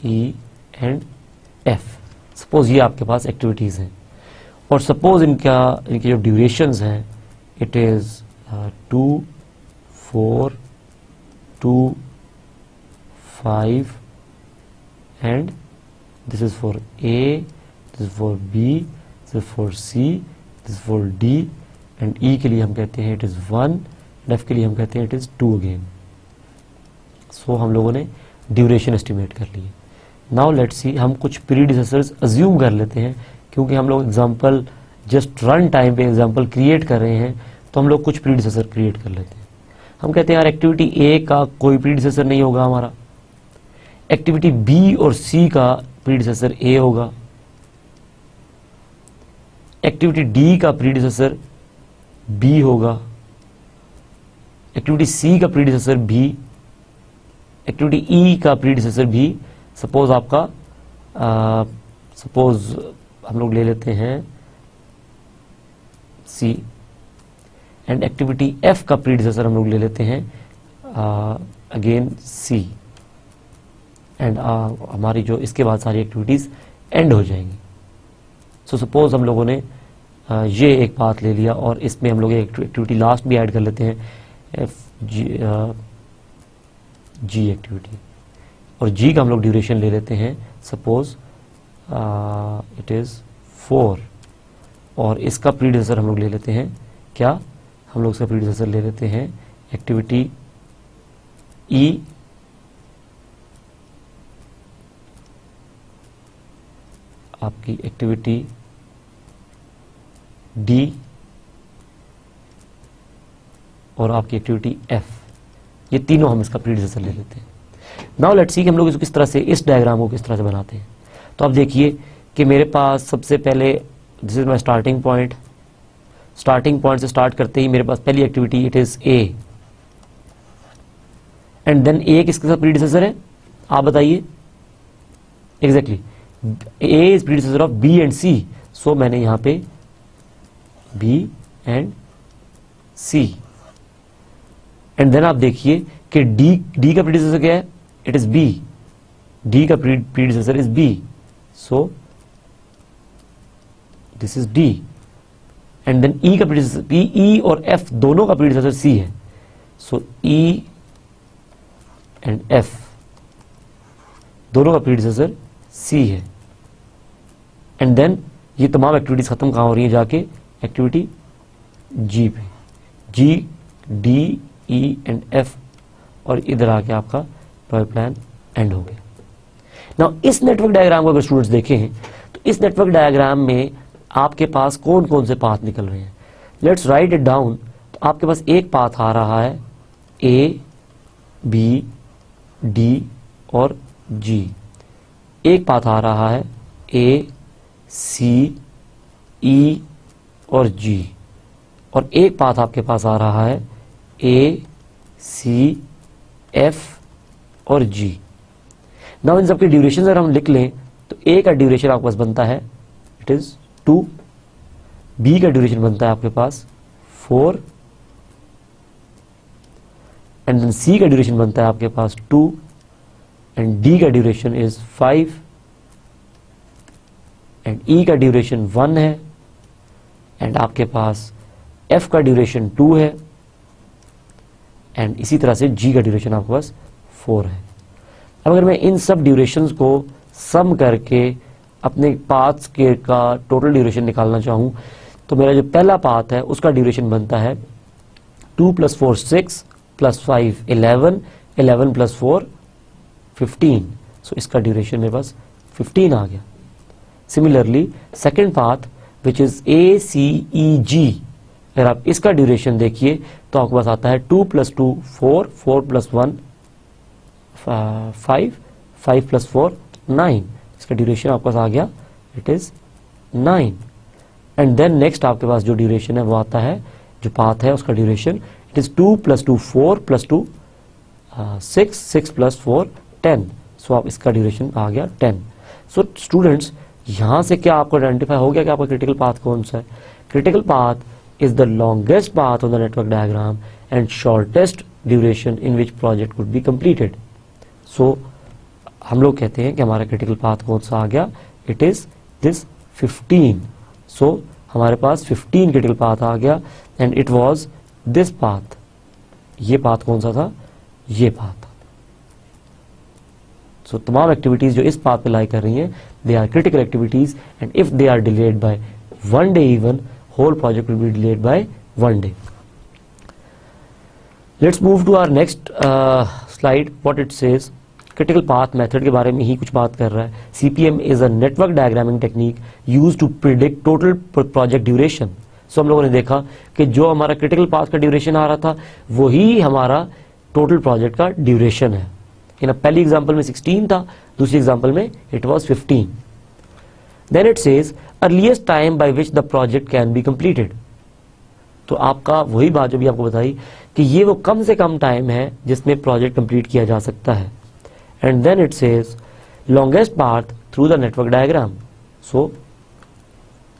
E and F. Suppose ये आपके पास एक्टिविटीज़ हैं और सपोज इनके जो ड्यूरेशंस हैं it is 2, 4, 2, 5 and this is for A, this is for B, this is for C, this is for D and E के लिए हम कहते हैं it is 1 and F के लिए हम कहते हैं it is 2 again. So हम लोगों ने ड्यूरेशन एस्टिमेट कर लिए. नाउ लेट्स सी, हम कुछ प्रीडिसेसर्स अज्यूम कर लेते हैं क्योंकि हम लोग एग्जांपल जस्ट रन टाइम पे एग्जांपल क्रिएट कर रहे हैं, तो हम लोग कुछ प्रीडिसेसर क्रिएट कर लेते हैं. हम कहते हैं यार एक्टिविटी ए का कोई प्रीडिसेसर नहीं होगा हमारा, एक्टिविटी बी और सी का प्रीडिसेसर ए होगा, एक्टिविटी डी का प्रीडिसेसर बी होगा, एक्टिविटी सी का प्रीडिसेसर बी, एक्टिविटी ई का प्रीडिसेसर भी. सपोज आपका सपोज हम लोग ले लेते हैं सी एंड एक्टिविटी एफ का प्रीडिसेसर हम लोग ले लेते हैं अगेन सी एंड हमारी जो इसके बाद सारी एक्टिविटीज एंड हो जाएंगी. सो सपोज हम लोगों ने ये एक पाथ ले लिया और इसमें हम लोग एक एक्टिविटी लास्ट भी ऐड कर लेते हैं एफ जी एक्टिविटी, और जी का हम लोग ड्यूरेशन ले लेते हैं सपोज इट इज़ 4 और इसका प्रीडिसेसर हम लोग ले लेते हैं क्या, हम लोग इसका प्रीडिसेसर ले लेते हैं एक्टिविटी ई आपकी एक्टिविटी डी और आपकी एक्टिविटी एफ, ये तीनों हम इसका प्रीडिसेसर ले लेते हैं. नाउ लेट्स सी कि हम लोग इसको किस तरह से इस डायग्राम को किस तरह से बनाते हैं. तो आप देखिए कि मेरे पास सबसे पहले this is my starting point. Starting point से स्टार्ट करते ही मेरे पास पहली activity it is A and then A किसके साथ प्रीडिसेसर है आप बताइए. Exactly A is predecessor of B and C. So मैंने यहां पे B and C and then आप देखिए कि डी का प्रीडिसेसर क्या है, इट इज बी. डी का predecessor is B, so this is D and then ई का प्रीडिसेसर पी, ई और एफ दोनों का प्रीडिसेसर सी है. सो ई एंड एफ दोनों का प्रीडिसेसर सी है. एंड देन ये तमाम एक्टिविटीज खत्म कहां हो रही है जाके एक्टिविटी जी पे. G D E and F और इधर आके आपका टॉय प्लान एंड हो गया. नाउ इस नेटवर्क डायग्राम को अगर स्टूडेंट्स देखें तो इस नेटवर्क डायग्राम में आपके पास कौन कौन से पाथ निकल रहे हैं. Let's write it down. तो आपके पास एक पाथ आ रहा है ए, बी, डी और जी। एक पाथ आ रहा है ए, सी, ई और जी। और एक पाथ आपके पास आ रहा है ए, सी, एफ और जी। नाउ इन सबके ड्यूरेशन अगर हम लिख लें तो ए का ड्यूरेशन आपके पास बनता है इट इज 2, बी का ड्यूरेशन बनता है आपके पास 4, एंड देन सी का ड्यूरेशन बनता है आपके पास 2, एंड डी का ड्यूरेशन इज 5, एंड ई का ड्यूरेशन 1 है, एंड आपके पास एफ का ड्यूरेशन 2 है, एंड इसी तरह से जी का ड्यूरेशन आपके पास 4 है। अब अगर मैं इन सब ड्यूरेशंस को सम करके अपने पाथ्स के का टोटल ड्यूरेशन निकालना चाहूं तो मेरा जो पहला पाथ है उसका ड्यूरेशन बनता है 2 + 4 6 + 5 11, 11 + 4 15। सो इसका ड्यूरेशन मेरे पास 15 आ गया। Similarly second path which is A, C, E, G, अगर आप इसका ड्यूरेशन देखिए तो आपके पास आता है 2 + 2 4, 4 + 1 5, 5 + 4 9। इसका ड्यूरेशन आपके पास आ गया it is 9। And then next आपके पास जो ड्यूरेशन है वो आता है, जो पाथ है उसका ड्यूरेशन इट इज 2 + 2 4 + 2 6, 6 + 4 10। सो आप इसका ड्यूरेशन आ गया 10। सो स्टूडेंट्स यहां से क्या आपको आइडेंटिफाई हो गया कि आपका क्रिटिकल पाथ कौन सा है? Critical path is the longest path on the network diagram and shortest duration in which project could be completed. So हम लोग कहते हैं कि हमारा क्रिटिकल पाथ कौन सा आ गया, इट इज दिस 15। सो हमारे पास 15 क्रिटिकल पाथ आ गया and it was this path. ये पाथ कौन सा था? ये पाथ। सो तमाम एक्टिविटीज जो इस पाथ पे लाई कर रही हैं they are critical activities and if they are delayed by 1 day even, whole project will be delayed by 1 day. Let's move to our next slide. What it says, critical path method के बारे में ही कुछ बात कर रहा है। CPM is a network diagramming technique used to predict total project duration. So हम लोगों ने देखा कि जो हमारा critical path का duration आ रहा था वही हमारा total project का duration है। पहली एग्जाम्पल में 16 था, दूसरी एग्जाम्पल में it was 15. Then it says earliest time by which the project can be completed. तो आपका वही बात जो भी आपको बताई कि ये वो कम से कम टाइम है जिसमें प्रोजेक्ट कंप्लीट किया जा सकता है। And then it says longest path through the network diagram. So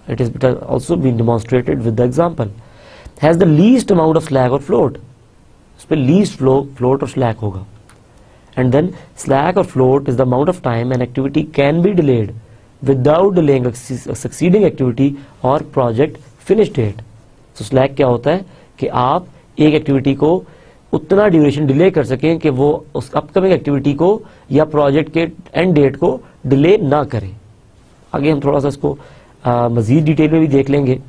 it is also been demonstrated with the example. Has the least amount of slack और फ्लोट। उस पर लीस्ट फ्लोट और स्लैक होगा। And then slack और float is the amount of time an activity can be delayed without delaying a succeeding activity or project finish date. So slack क्या होता है कि आप एक एक्टिविटी को उतना ड्यूरेशन डिले कर सकें कि वो उस अपकमिंग एक्टिविटी को या प्रोजेक्ट के एंड डेट को डिले ना करें। आगे हम थोड़ा सा इसको मजीद डिटेल में भी देख लेंगे।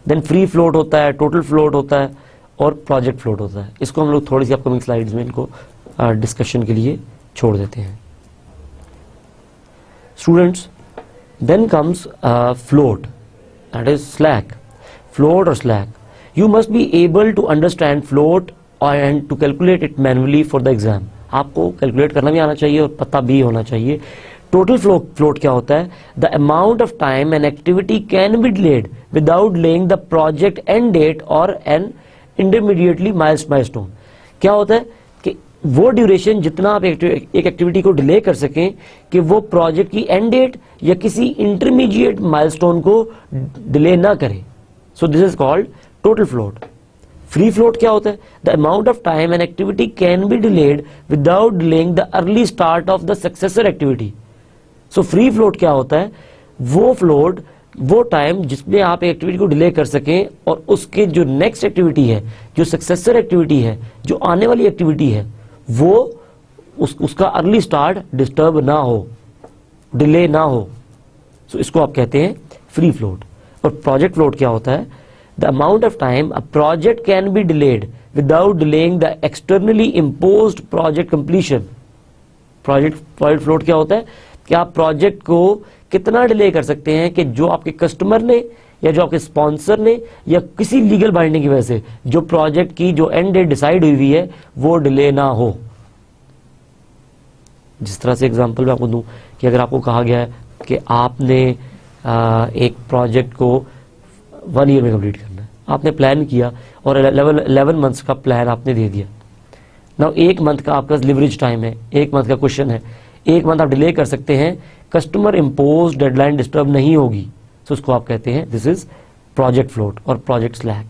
देन फ्री फ्लोट होता है, टोटल फ्लोट होता है और प्रोजेक्ट फ्लोट होता है। इसको हम लोग थोड़ी सी अपकमिंग स्लाइड्स में इनको डिस्कशन के लिए छोड़ देते हैं। Students, then comes float, that is slack. Float or slack. You must be able to understand float and to calculate it manually for the exam. आपको कैलकुलेट करना भी आना चाहिए और पता भी होना चाहिए। टोटल फ्लोट क्या होता है? The amount of time an activity can be delayed without delaying the project end date or an intermediately milestone. क्या होता है कि वो ड्यूरेशन जितना आप एक एक्टिविटी को डिले कर सकें कि वो प्रोजेक्ट की एंड डेट या किसी इंटरमीडिएट माइलस्टोन को डिले ना करे। सो this is called total float. Free float क्या होता है? The amount of time an activity can be delayed without delaying the early start of the successor activity. So free float क्या होता है? वो फ्लोट, वो टाइम जिसमें आप एक एक्टिविटी को डिले कर सकें और उसके जो नेक्स्ट एक्टिविटी है, जो सक्सेसर एक्टिविटी है, जो आने वाली एक्टिविटी है, वो उसका अर्ली स्टार्ट डिस्टर्ब ना हो, डिले ना हो। सो इसको आप कहते हैं फ्री फ्लोट। और प्रोजेक्ट फ्लोट क्या होता है? The amount of time a project can be delayed without delaying the externally imposed project completion. Project float क्या होता है? कि आप प्रोजेक्ट को कितना डिले कर सकते हैं कि जो आपके कस्टमर ने या जो आपके स्पॉन्सर ने या किसी लीगल बाइंडिंग की वजह से जो प्रोजेक्ट की जो एंड डेट डिसाइड हुई है वो डिले ना हो। जिस तरह से एग्जांपल मैं आपको दूं कि अगर आपको कहा गया है कि आपने एक प्रोजेक्ट को 1 ईयर में कंप्लीट करना है, आपने प्लान किया और 11 मंथ्स का प्लान आपने दे दिया। नाउ 1 मंथ का आपका लिवरेज टाइम है, 1 मंथ का क्वेश्चन है, 1 मंथ आप डिले कर सकते हैं, कस्टमर इम्पोज डेडलाइन डिस्टर्ब नहीं होगी, तो उसको आप कहते हैं दिस इज प्रोजेक्ट फ्लोट और project slack.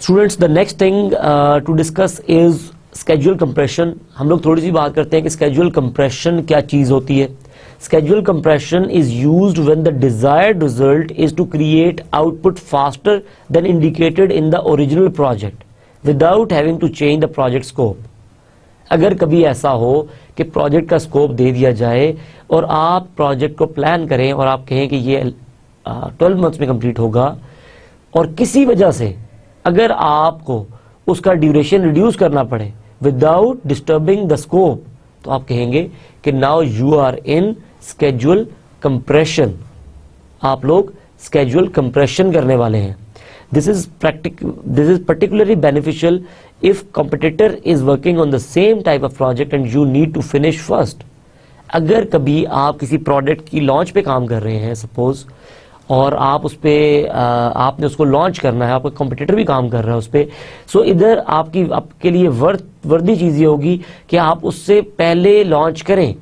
Students, the next thing to discuss is schedule compression. हम लोग थोड़ी सी बात करते हैं कि स्केड्यूल कंप्रेशन क्या चीज होती है। Schedule compression is used when the desired result is to create output faster than indicated in the original project without having to change the project scope. अगर कभी ऐसा हो कि प्रोजेक्ट का स्कोप दे दिया जाए और आप प्रोजेक्ट को प्लान करें और आप कहें कि ये 12 मंथ्स में कंप्लीट होगा और किसी वजह से अगर आपको उसका ड्यूरेशन रिड्यूस करना पड़े विदाउट डिस्टर्बिंग द स्कोप, तो आप कहेंगे कि now you are in schedule compression. आप लोग स्केड्यूल कंप्रेशन करने वाले हैं। This is particularly beneficial if competitor is working on the same type of project and you need to finish first। अगर कभी आप किसी प्रोडक्ट की लॉन्च पे काम कर रहे हैं सपोज, और आप उस पे आपने उसको लॉन्च करना है, आपका कॉम्पिटिटर भी काम कर रहा है उस पे, सो इधर आपके लिए वर्दी चीज ये होगी कि आप उससे पहले लॉन्च करें।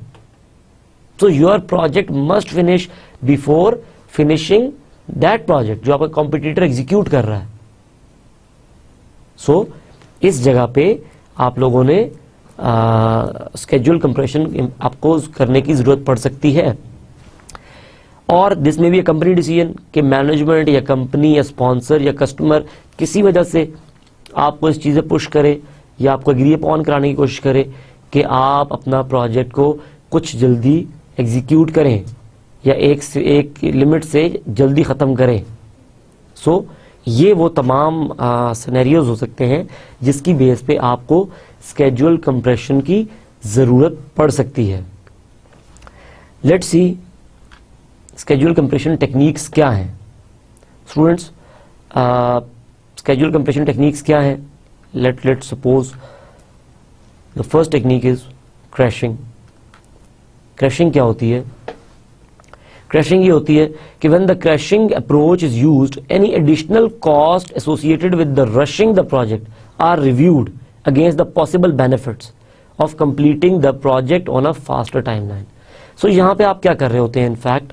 So your project must finish before finishing that project जो आपका कॉम्पिटिटर एग्जीक्यूट कर रहा है। सो इस जगह पे आप लोगों ने स्केड्यूल कंप्रेशन आपको करने की जरूरत पड़ सकती है। और दिस में भी कंपनी डिसीजन कि मैनेजमेंट या कंपनी या स्पॉन्सर या कस्टमर किसी वजह से आपको इस चीज़ें पुश करे या आपको एग्री अपॉन कराने की कोशिश करे कि आप अपना प्रोजेक्ट को कुछ जल्दी एग्जीक्यूट करें या एक लिमिट से जल्दी ख़त्म करें। सो ये वो तमाम सिनेरियोज हो सकते हैं जिसकी बेस पे आपको स्केड्यूल कंप्रेशन की ज़रूरत पड़ सकती है। Let's see schedule compression techniques क्या हैं। स्टूडेंट्स, स्केड्यूल कंप्रेशन टेक्निक्स क्या है? Let suppose the first technique is crashing. Crashing क्या होती है? क्रैशिंग ये होती है कि when the crashing approach is used, any additional cost associated with the rushing the project are reviewed against the possible benefits of completing the project on a faster timeline. So यहां पे आप क्या कर रहे होते हैं? इनफैक्ट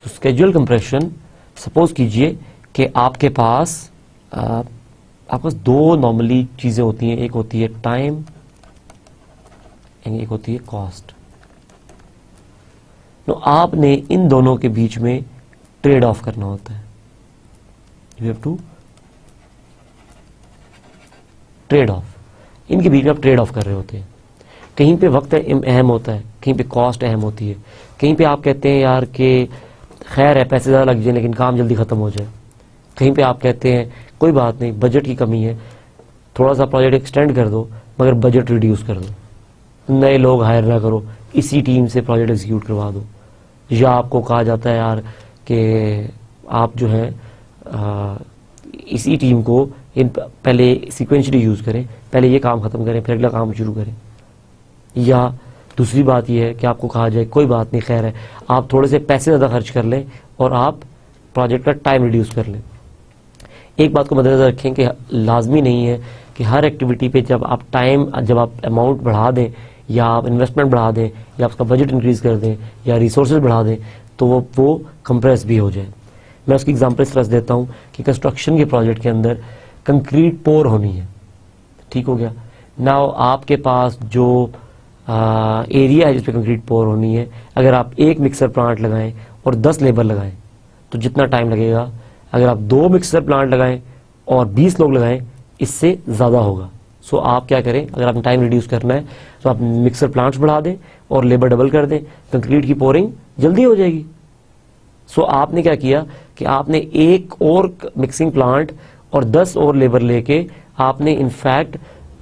तो schedule compression, suppose कीजिए कि आपके पास दो नॉर्मली चीजें होती हैं, एक होती है टाइम एंड एक होती है कॉस्ट। तो आपने इन दोनों के बीच में ट्रेड ऑफ करना होता है। You have to trade off, इनके बीच में आप ट्रेड ऑफ कर रहे होते हैं। कहीं पे वक्त अहम होता है, कहीं पे कॉस्ट अहम होती है, कहीं पे आप कहते हैं यार कि खैर है पैसे ज़्यादा लग जाए लेकिन काम जल्दी ख़त्म हो जाए, कहीं पे आप कहते हैं कोई बात नहीं बजट की कमी है, थोड़ा सा प्रोजेक्ट एक्सटेंड कर दो मगर बजट रिड्यूस कर दो, नए लोग हायर ना करो, इसी टीम से प्रोजेक्ट एग्जीक्यूट करवा दो। या आपको कहा जाता है यार कि आप जो है इसी टीम को पहले सिक्वेंशली यूज़ करें, पहले ये काम ख़त्म करें फिर अगला काम शुरू करें। या दूसरी बात यह है कि आपको कहा जाए कोई बात नहीं खैर है आप थोड़े से पैसे ज़्यादा खर्च कर लें और आप प्रोजेक्ट का टाइम रिड्यूस कर लें। एक बात को मद्देनजर रखें कि लाजमी नहीं है कि हर एक्टिविटी पे जब आप अमाउंट बढ़ा दें या आप इन्वेस्टमेंट बढ़ा दें या आपका बजट इंक्रीज कर दें या रिसोर्सेज बढ़ा दें तो वो कंप्रेस भी हो जाए। मैं उसकी एग्जांपल इस तरह से देता हूँ कि कंस्ट्रक्शन के प्रोजेक्ट के अंदर कंक्रीट पोर होनी है, ठीक हो गया। नाउ आपके पास जो एरिया है जिसपे कंक्रीट पोर होनी है, अगर आप एक मिक्सर प्लांट लगाएं और 10 लेबर लगाएं तो जितना टाइम लगेगा अगर आप 2 मिक्सर प्लांट लगाएं और 20 लोग लगाएं इससे ज़्यादा होगा। सो आप क्या करें, अगर आपने टाइम रिड्यूस करना है तो आप मिक्सर प्लांट्स बढ़ा दें और लेबर डबल कर दें, कंक्रीट की पोरिंग जल्दी हो जाएगी। सो आपने क्या किया कि आपने एक और मिक्सिंग प्लांट और 10 और लेबर लेके आपने इनफैक्ट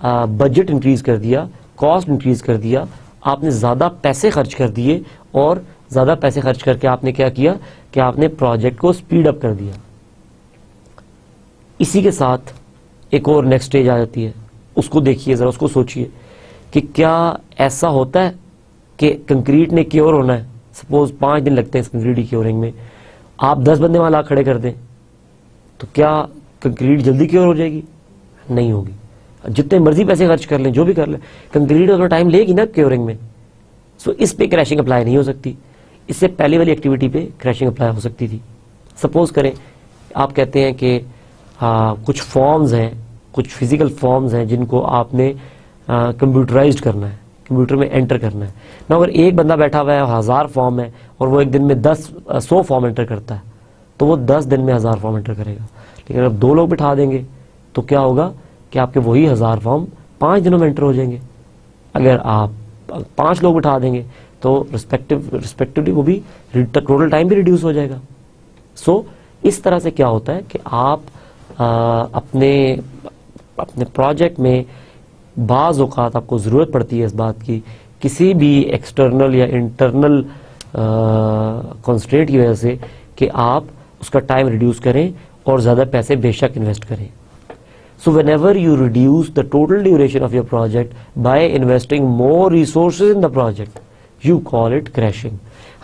बजट इंक्रीज कर दिया, कॉस्ट इंक्रीज कर दिया आपने ज़्यादा पैसे खर्च कर दिए और ज़्यादा पैसे खर्च करके आपने क्या किया कि आपने प्रोजेक्ट को स्पीड अप कर दिया। इसी के साथ एक और नेक्स्ट स्टेज आ जाती है, उसको देखिए ज़रा, उसको सोचिए कि क्या ऐसा होता है कि कंक्रीट ने क्योर होना है, सपोज 5 दिन लगते हैं इस कंक्रीट की क्योरिंग में, आप 10 बंदे वहाँ ला खड़े कर दें तो क्या कंक्रीट जल्दी क्योर हो जाएगी? नहीं होगी। जितने मर्जी पैसे खर्च कर लें, जो भी कर लें, कंक्रीट अपना टाइम लेगी ना क्योरिंग में। सो इस पे क्रैशिंग अप्लाई नहीं हो सकती। इससे पहले वाली एक्टिविटी पे क्रैशिंग अप्लाई हो सकती थी। सपोज करें आप कहते हैं कि कुछ फॉर्म्स हैं, कुछ फिजिकल फॉर्म्स हैं जिनको आपने कंप्यूटराइज्ड करना है, कंप्यूटर में एंटर करना है ना। अगर एक बंदा बैठा हुआ है, 1000 फॉर्म है और वो एक दिन में 100 फॉर्म एंटर करता है तो वो 10 दिन में 1000 फॉर्म एंटर करेगा। लेकिन अगर 2 लोग बिठा देंगे तो क्या होगा कि आपके वही 1000 फॉर्म 5 दिनों में एंटर हो जाएंगे। अगर आप 5 लोग बिठा देंगे तो रिस्पेक्टिवली वो भी टोटल टाइम भी रिड्यूस हो जाएगा। सो इस तरह से क्या होता है कि आप अपने प्रोजेक्ट में बाज़ औक़ात आपको ज़रूरत पड़ती है इस बात की, किसी भी एक्सटर्नल या इंटरनल कंस्ट्रेंट की वजह से, कि आप उसका टाइम रिड्यूस करें और ज़्यादा पैसे बेशक इन्वेस्ट करें। So whenever you reduce the total duration of your project by investing more resources in the project, you call it crashing.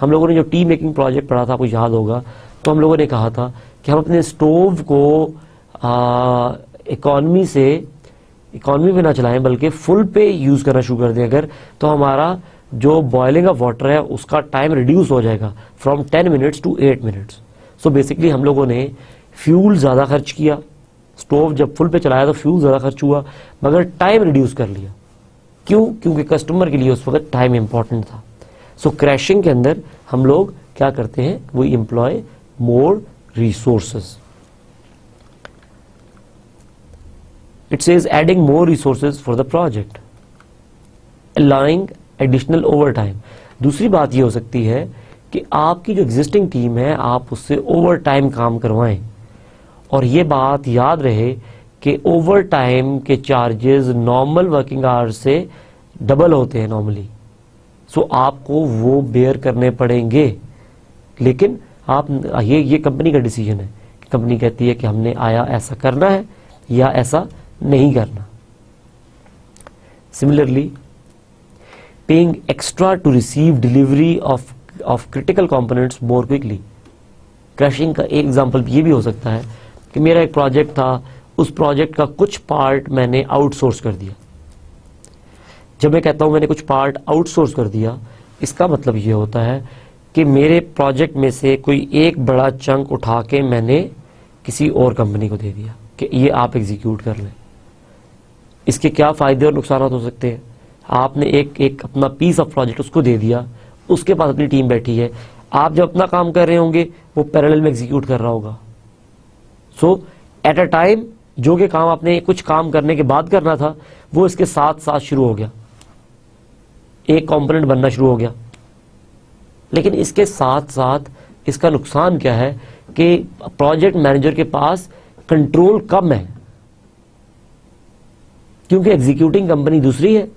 हम लोगों ने जो टी मेकिंग प्रोजेक्ट पढ़ा था, आपको याद होगा, तो हम लोगों ने कहा था कि हम अपने स्टोव को इकॉनमी पे ना चलाएं बल्कि फुल पे यूज़ करना शुरू कर दें अगर, तो हमारा जो बॉइलिंग ऑफ वाटर है उसका टाइम रिड्यूस हो जाएगा from 10 minutes to 8 minutes. So basically हम लोगों ने फ्यूल ज़्यादा खर्च किया, स्टोव जब फुल पे चलाया तो फ्यूल ज़्यादा खर्च हुआ मगर टाइम रिड्यूस कर लिया। क्यों? क्योंकि कस्टमर के लिए उस वक्त टाइम इंपॉर्टेंट था। सो क्रैशिंग के अंदर हम लोग क्या करते हैं, we employ more resources. It says adding more resources for the project, allowing additional over time. दूसरी बात ये हो सकती है कि आपकी जो एग्जिस्टिंग टीम है आप उससे ओवर टाइम काम करवाएं, और ये बात याद रहे कि ओवर टाइम के चार्जेस नॉर्मल वर्किंग आवर्स से डबल होते हैं नॉर्मली। सो आपको वो बेयर करने पड़ेंगे। लेकिन आप ये कंपनी का डिसीजन है कि कंपनी कहती है कि हमने ऐसा करना है या ऐसा नहीं करना। Similarly paying extra to receive delivery of critical components more quickly. Crashing का एक एग्जांपल ये भी हो सकता है कि मेरा एक प्रोजेक्ट था, उस प्रोजेक्ट का कुछ पार्ट मैंने आउटसोर्स कर दिया। जब मैं कहता हूं मैंने कुछ पार्ट आउटसोर्स कर दिया, इसका मतलब ये होता है कि मेरे प्रोजेक्ट में से कोई एक बड़ा चंक उठा के मैंने किसी और कंपनी को दे दिया कि ये आप एग्जीक्यूट कर लें। इसके क्या फायदे और नुकसान हो सकते हैं? आपने एक अपना पीस ऑफ प्रोजेक्ट उसको दे दिया, उसके पास अपनी टीम बैठी है, आप जब अपना काम कर रहे होंगे वो पैरेलल में एग्जीक्यूट कर रहा होगा। सो एट अ टाइम जो कि काम आपने कुछ काम करने के बाद करना था वो इसके साथ साथ शुरू हो गया, एक कंपोनेंट बनना शुरू हो गया। लेकिन इसके साथ साथ इसका नुकसान क्या है कि प्रोजेक्ट मैनेजर के पास कंट्रोल कम है, क्योंकि एग्जीक्यूटिंग कंपनी दूसरी है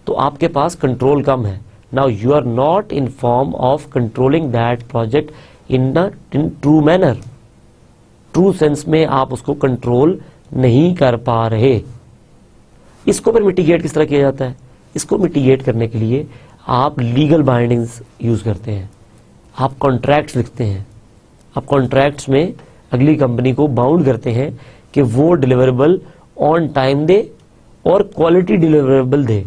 तो आपके पास कंट्रोल कम है। Now you are not in form of controlling that project in true manner. True sense में आप उसको कंट्रोल नहीं कर पा रहे। इसको फिर मिटिगेट किस तरह किया जाता है? इसको मिटिगेट करने के लिए आप लीगल बाइंडिंग्स यूज करते हैं, आप कॉन्ट्रैक्ट्स लिखते हैं। आप कॉन्ट्रैक्ट्स में अगली कंपनी को बाउंड करते हैं कि वो डिलीवरेबल ऑन टाइम दे और क्वालिटी डिलीवरेबल दे।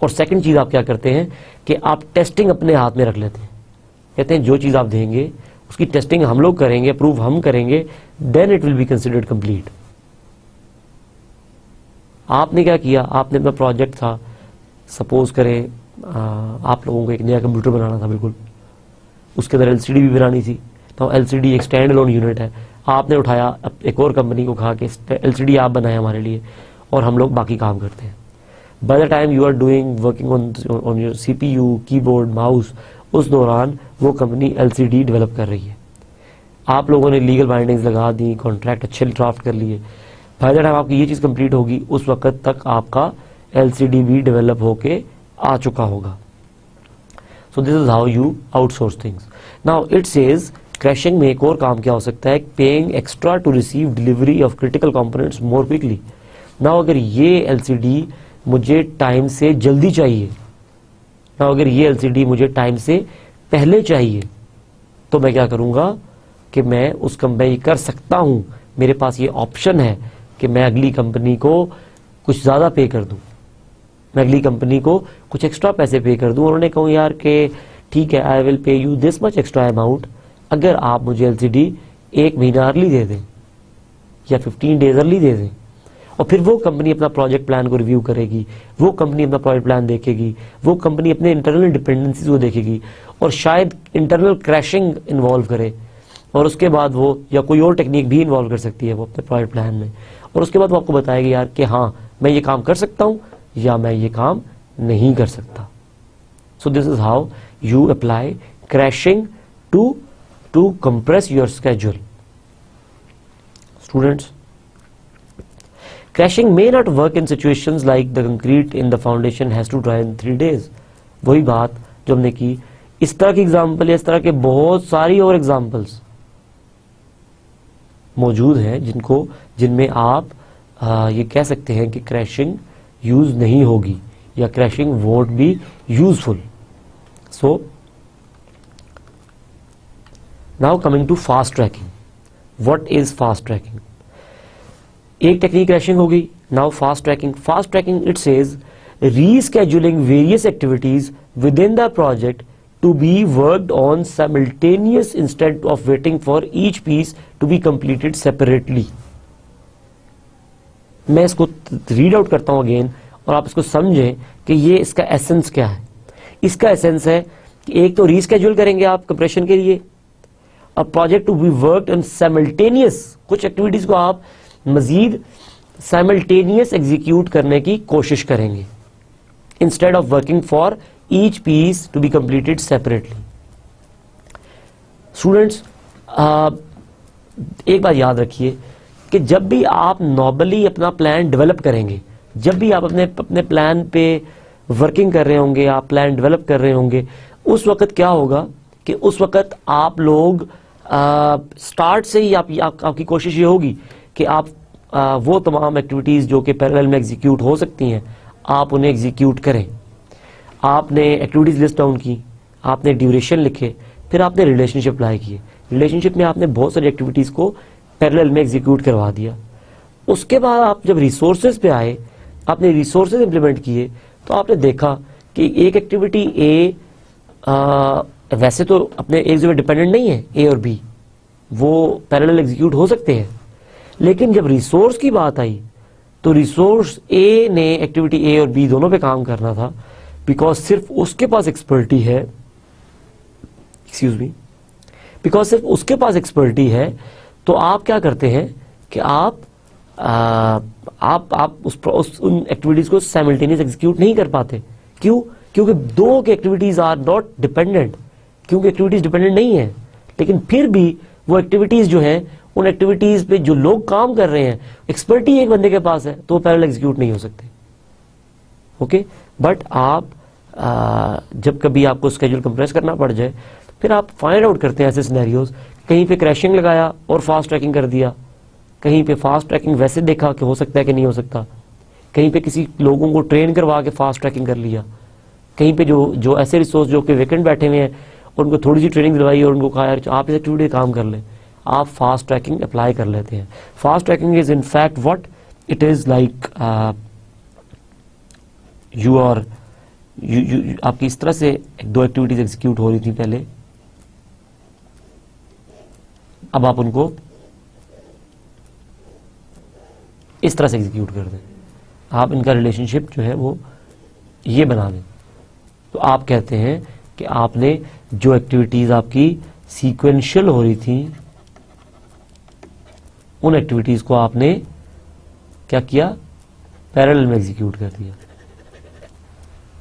और सेकंड चीज आप क्या करते हैं कि आप टेस्टिंग अपने हाथ में रख लेते हैं। कहते हैं जो चीज आप देंगे उसकी टेस्टिंग हम लोग करेंगे, अप्रूव हम करेंगे, then it will be considered complete. आपने क्या किया, आपने अपना प्रोजेक्ट था, सपोज करें आप लोगों को एक नया कंप्यूटर बनाना था, बिल्कुल उसके अंदर एलसीडी भी बनानी थी, तो एलसीडी एक स्टैंड अलोन यूनिट है। आपने उठाया, एक और कंपनी को कहा कि एलसीडी आप बनाए हमारे लिए और हम लोग बाकी काम करते हैं। By the time you are doing working on your CPU, keyboard, mouse, उस दौरान वो कंपनी एलसीडी डेवलप कर रही है। आप लोगों ने लीगल बाइंडिंग्स लगा दी, कॉन्ट्रैक्ट अच्छे ड्राफ्ट कर लिए। बाय द टाइम आपकी ये चीज़ कंप्लीट होगी उस वक्त तक आपका एलसीडी भी डेवलप होके आ चुका होगा. So this is how you outsource things. Now it says crashing में एक और काम क्या हो सकता है, paying extra to receive delivery of critical components more quickly. Now अगर ये एलसीडी मुझे टाइम से जल्दी चाहिए, नाउ अगर ये एलसीडी मुझे टाइम से पहले चाहिए, तो मैं क्या करूंगा कि मैं उस कंपनी कर सकता हूं, मेरे पास ये ऑप्शन है कि मैं अगली कंपनी को कुछ ज्यादा पे कर दूं, मैं अगली कंपनी को कुछ एक्स्ट्रा पैसे पे कर दूं. उन्होंने कहूं यार कि ठीक है, I will pay you this much extra amount अगर आप मुझे एलसीडी 1 महीना अर्ली दे दें या 15 डेज अर्ली दे दें. और फिर वो कंपनी अपना प्रोजेक्ट प्लान को रिव्यू करेगी, वो कंपनी अपना प्रोजेक्ट प्लान देखेगी, वो कंपनी अपने इंटरनल डिपेंडेंसीज को देखेगी और शायद इंटरनल क्रैशिंग इन्वॉल्व करे, और उसके बाद वो या कोई और टेक्निक भी इन्वॉल्व कर सकती है वो अपने प्रोजेक्ट प्लान में, और उसके बाद वो आपको बताएगी यार कि हाँ मैं ये काम कर सकता हूँ या मैं ये काम नहीं कर सकता. So this is how you apply crashing to compress your schedule. Students, crashing may not work in situations like the concrete in the foundation has to dry in 3 days. वही बात जो हमने की, इस तरह की एग्जाम्पल या इस तरह के बहुत सारी और एग्जाम्पल्स मौजूद हैं जिनमें आप ये कह सकते हैं कि क्रैशिंग यूज नहीं होगी या crashing won't be useful. So now coming to fast tracking. What is fast tracking? एक टेक्निक क्रैशिंग होगी. Now fast tracking it says rescheduling various activities with in the project to be worked on simultaneous instead of waiting for each piece to be completed separately. मैं इसको read out करता हूं again और आप इसको समझें कि ये इसका एसेंस क्या है. इसका एसेंस है कि एक तो रीस्केड्यूल करेंगे आप कंप्रेशन के लिए, और project to be worked on simultaneous, कुछ एक्टिविटीज को आप मजीद साइमल्टेनियस एग्जीक्यूट करने की कोशिश करेंगे instead of working for each piece to be completed separately. Students, एक बात याद रखिए कि जब भी आप नॉर्मली अपना प्लान डेवलप करेंगे, जब भी आप अपने प्लान पे वर्किंग कर रहे होंगे, आप प्लान डेवलप कर रहे होंगे, उस वक्त क्या होगा कि उस वक्त आप लोग स्टार्ट से ही आपकी कोशिश ये होगी कि आप वो तमाम एक्टिविटीज जो कि पैरेलल में एग्जीक्यूट हो सकती हैं आप उन्हें एग्जीक्यूट करें. आपने एक्टिविटीज लिस्ट डाउन की, आपने ड्यूरेशन लिखे, फिर आपने रिलेशनशिप अप्लाई किए. रिलेशनशिप में आपने बहुत सारी एक्टिविटीज को पैरेलल में एग्जीक्यूट करवा दिया. उसके बाद आप जब रिसोर्सेज पे आए, आपने रिसोर्सेज इंप्लीमेंट किए, तो आपने देखा कि एक एक्टिविटी ए वैसे तो अपने एक जगह डिपेंडेंट नहीं है, ए और बी वो पैरेलल एग्जीक्यूट हो सकते हैं, लेकिन जब रिसोर्स की बात आई तो रिसोर्स ए ने एक्टिविटी ए और बी दोनों पे काम करना था, बिकॉज सिर्फ उसके पास एक्सपर्टी है, बिकॉज सिर्फ उसके पास एक्सपर्टी है. तो आप क्या करते हैं कि आप उन एक्टिविटीज को साइमल्टेनियस एग्जीक्यूट नहीं कर पाते. क्यों? क्योंकि दो के एक्टिविटीज आर नॉट डिपेंडेंट, क्योंकि एक्टिविटीज डिपेंडेंट नहीं है, लेकिन फिर भी वो एक्टिविटीज जो है उन एक्टिविटीज पे जो लोग काम कर रहे हैं, एक्सपर्टी एक बंदे के पास है, तो वो पैरेलल एग्जीक्यूट नहीं हो सकते. ओके, बट आप जब कभी आपको स्केड्यूल कंप्रेस करना पड़ जाए, फिर आप फाइंड आउट करते हैं ऐसे सिनेरियोज, कहीं पे क्रैशिंग लगाया और फास्ट ट्रैकिंग कर दिया, कहीं पे फास्ट ट्रैकिंग वैसे देखा कि हो सकता है कि नहीं हो सकता, कहीं पे किसी लोगों को ट्रेन करवा के फास्ट ट्रैकिंग कर लिया, कहीं पे जो ऐसे रिसोर्स जो कि वेकेंट बैठे हुए हैं उनको थोड़ी सी ट्रेनिंग दिलवाई और उनको कहा यार आप इस एक्टिविटी काम कर लें, आप फास्ट ट्रैकिंग अप्लाई कर लेते हैं. Fast tracking is in fact what it is like, you आपकी इस तरह से दो एक्टिविटीज एग्जीक्यूट हो रही थी पहले, अब आप उनको इस तरह से एग्जीक्यूट कर दें, आप इनका रिलेशनशिप जो है वो ये बना दें. तो आप कहते हैं कि आपने जो एक्टिविटीज आपकी सीक्वेंशियल हो रही थी उन एक्टिविटीज को आपने क्या किया, पैरेलल में एग्जीक्यूट कर दिया,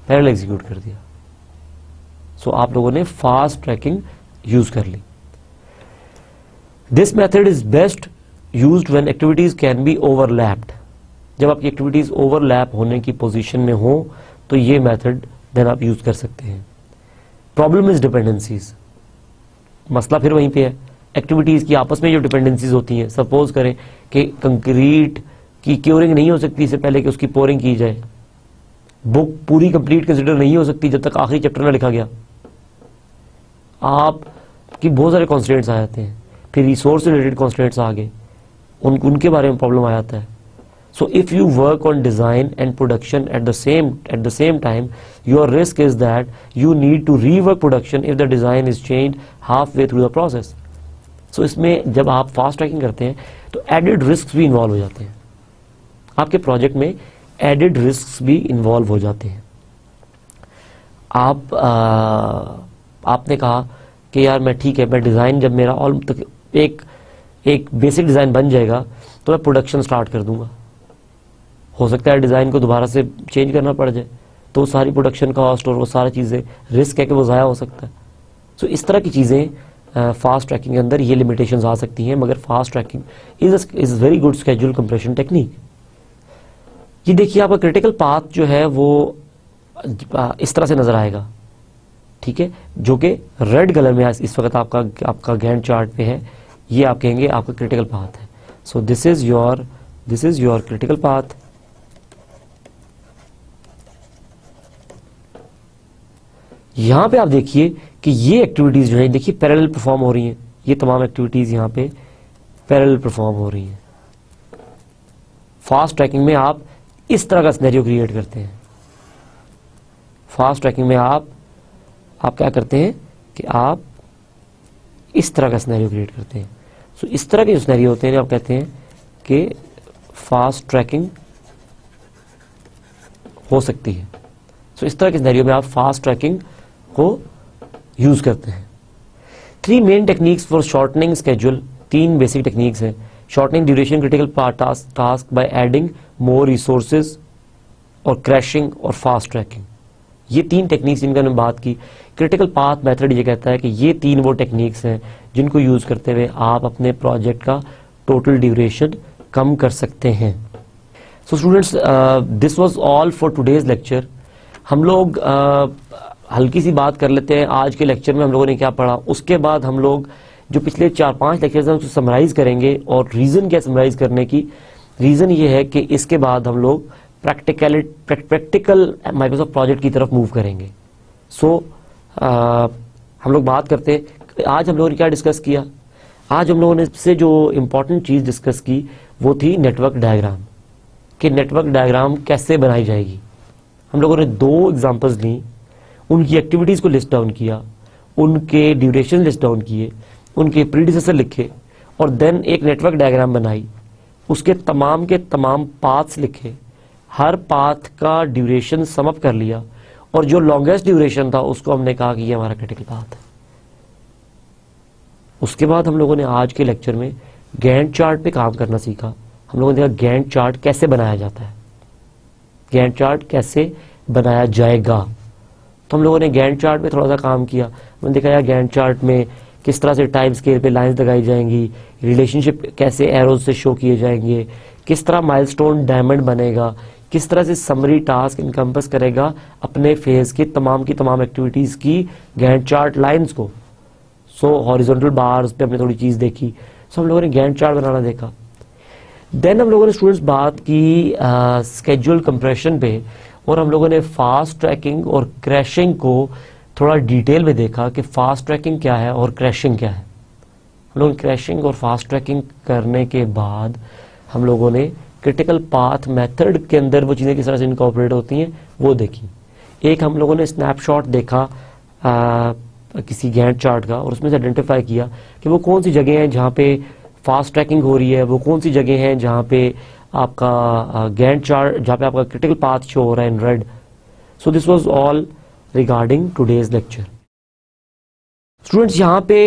पैरेलल एग्जीक्यूट कर दिया. सो आप लोगों ने फास्ट ट्रैकिंग यूज कर ली. This method is best used when activities can be overlapped. जब आपकी एक्टिविटीज ओवरलैप होने की पोजीशन में हो तो ये मेथड देन आप यूज़ कर सकते हैं। प्रॉब्लम इज डिपेंडेंसीज, मसला फिर वहीं पे है, एक्टिविटीज़ की आपस में जो डिपेंडेंसीज होती हैं। सपोज करें कि कंक्रीट की क्योरिंग नहीं हो सकती इससे पहले कि उसकी पोरिंग की जाए, बुक पूरी कंप्लीट कंसिडर नहीं हो सकती जब तक आखिरी चैप्टर ना लिखा गया, आपकी बहुत सारे कॉन्स्टेंट्स आ जाते हैं, फिर रिसोर्स रिलेटेड कॉन्स्टेंट्स आ गए, उनके बारे में प्रॉब्लम आ जाता है। So if you work on design and production at the same time, your risk is that you need to rework production if the design is changed halfway through the process. So इसमें जब आप fast trekking करते हैं तो added risk भी involve हो जाते हैं, आपके प्रोजेक्ट में एडेड रिस्क भी इन्वॉल्व हो जाते हैं। आपने कहा कि यार मैं ठीक है, मैं डिज़ाइन जब मेरा ऑल तक एक बेसिक डिज़ाइन बन जाएगा तो मैं प्रोडक्शन स्टार्ट कर दूंगा। हो सकता है डिज़ाइन को दोबारा से चेंज करना पड़ जाए, तो सारी प्रोडक्शन कॉस्ट और वो सारी चीज़ें, रिस्क है कि वो ज़ाया हो सकता है। सो इस तरह की चीज़ें फास्ट ट्रैकिंग के अंदर ये लिमिटेशंस आ सकती हैं, मगर fast tracking is very good schedule compression technique. ये देखिए आपका क्रिटिकल पाथ जो है वो इस तरह से नज़र आएगा, ठीक है, जो कि रेड कलर में इस वक्त आपका गैंट चार्ट पे है। ये आप कहेंगे आपका क्रिटिकल पाथ है। सो this is your critical path. यहां पे आप देखिए कि ये एक्टिविटीज जो है, देखिए पैरेलल परफॉर्म हो रही हैं, ये तमाम एक्टिविटीज यहां पे पैरेलल परफॉर्म हो रही हैं। फास्ट ट्रैकिंग में आप इस तरह का सिनेरियो क्रिएट करते हैं। फास्ट ट्रैकिंग में आप क्या करते हैं कि आप इस तरह का सिनेरियो क्रिएट करते हैं। सो इस तरह के जो सिनेरियो होते हैं आप कहते हैं कि फास्ट ट्रैकिंग हो सकती है। सो इस तरह के सिनेरियो में आप फास्ट ट्रैकिंग को यूज करते हैं। 3 main techniques for shortening schedule, 3 basic techniques हैं। Shortening duration critical path task by adding more resources और क्रैशिंग और फास्ट ट्रैकिंग। ये 3 टेक्निक्स जिनका हमने बात की। क्रिटिकल पाथ मेथड ये कहता है कि ये 3 वो टेक्निक्स हैं जिनको यूज करते हुए आप अपने प्रोजेक्ट का टोटल ड्यूरेशन कम कर सकते हैं। So students, this was all for today's lecture. हम लोग हल्की सी बात कर लेते हैं आज के लेक्चर में हम लोगों ने क्या पढ़ा, उसके बाद हम लोग जो पिछले 4-5 लेक्चर्स हैं उसको समराइज करेंगे। और रीज़न क्या समराइज करने की, रीज़न ये है कि इसके बाद हम लोग प्रैक्टिकल माइक्रोसॉफ्ट प्रोजेक्ट की तरफ मूव करेंगे। सो हम लोग बात करते हैं आज हम लोगों ने क्या डिस्कस किया। आज हम लोगों ने सबसे जो इम्पोर्टेंट चीज़ डिस्कस की वो थी नेटवर्क डायग्राम, कि नेटवर्क डायग्राम कैसे बनाई जाएगी। हम लोगों ने 2 एग्जांपल्स ली, उनकी एक्टिविटीज़ को लिस्ट डाउन किया, उनके ड्यूरेशन लिस्ट डाउन किए, उनके प्रीडिसेसर लिखे और देन एक नेटवर्क डायग्राम बनाई, उसके तमाम के तमाम पाथ्स लिखे, हर पाथ का ड्यूरेशन सम अप कर लिया और जो लॉन्गेस्ट ड्यूरेशन था उसको हमने कहा कि ये हमारा क्रिटिकल पाथ है। उसके बाद हम लोगों ने आज के लेक्चर में गैंट चार्ट पे काम करना सीखा। हम लोगों ने देखा गैंट चार्ट कैसे बनाया जाता है, गैंट चार्ट कैसे बनाया जाएगा। तो हम लोगों ने गैंट चार्ट पे थोड़ा सा काम किया। हमने देखा यार गैंट चार्ट में किस तरह से टाइम स्केल पे लाइंस लगाई जाएंगी, रिलेशनशिप कैसे एरोज से शो किए जाएंगे, किस तरह माइलस्टोन डायमंड बनेगा, किस तरह से समरी टास्क इनकम्पस करेगा अपने फेज की तमाम एक्टिविटीज की गैंट चार्ट लाइंस को। सो हॉरिजॉन्टल बार्स पे हमने थोड़ी चीज देखी। सो हम लोगों ने गैंट चार्ट बनाना देखा। देन हम लोगों ने स्टूडेंट्स बात की स्केड्यूल कंप्रेशन पे, और हम लोगों ने फास्ट ट्रैकिंग और क्रैशिंग को थोड़ा डिटेल में देखा कि फास्ट ट्रैकिंग क्या है और क्रैशिंग क्या है। हम लोग क्रैशिंग और फास्ट ट्रैकिंग करने के बाद हम लोगों ने क्रिटिकल पाथ मेथड के अंदर वो चीज़ें किस तरह से इनकॉर्पोरेट होती हैं वो देखी। एक हम लोगों ने स्नैपशॉट देखा किसी गैंट चार्ट का और उसमें से आइडेंटिफाई किया कि वो कौन सी जगह हैं जहाँ पे फास्ट ट्रैकिंग हो रही है, वो कौन सी जगह हैं जहाँ पे आपका गैंट चार्ट, जहाँ पे आपका क्रिटिकल पाथ शो हो रहा है in red. So this was all regarding today's lecture. Students, यहाँ पे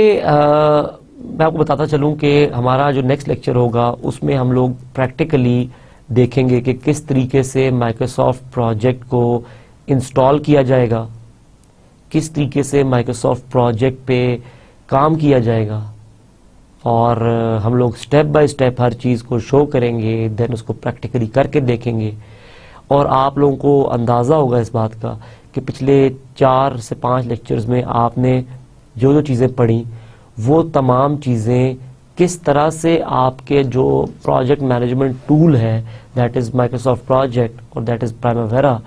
मैं आपको बताता चलूँ कि हमारा जो नेक्स्ट लेक्चर होगा उसमें हम लोग प्रैक्टिकली देखेंगे कि किस तरीके से माइक्रोसॉफ्ट प्रोजेक्ट को इंस्टॉल किया जाएगा, किस तरीके से माइक्रोसॉफ्ट प्रोजेक्ट पे काम किया जाएगा, और हम लोग स्टेप बाय स्टेप हर चीज़ को शो करेंगे, देन उसको प्रैक्टिकली करके देखेंगे। और आप लोगों को अंदाज़ा होगा इस बात का कि पिछले 4 से 5 लेक्चर्स में आपने जो जो चीज़ें पढ़ी वो तमाम चीज़ें किस तरह से आपके जो प्रोजेक्ट मैनेजमेंट टूल है दैट इज़ माइक्रोसॉफ्ट प्रोजेक्ट और दैट इज़ प्राइमावेरा,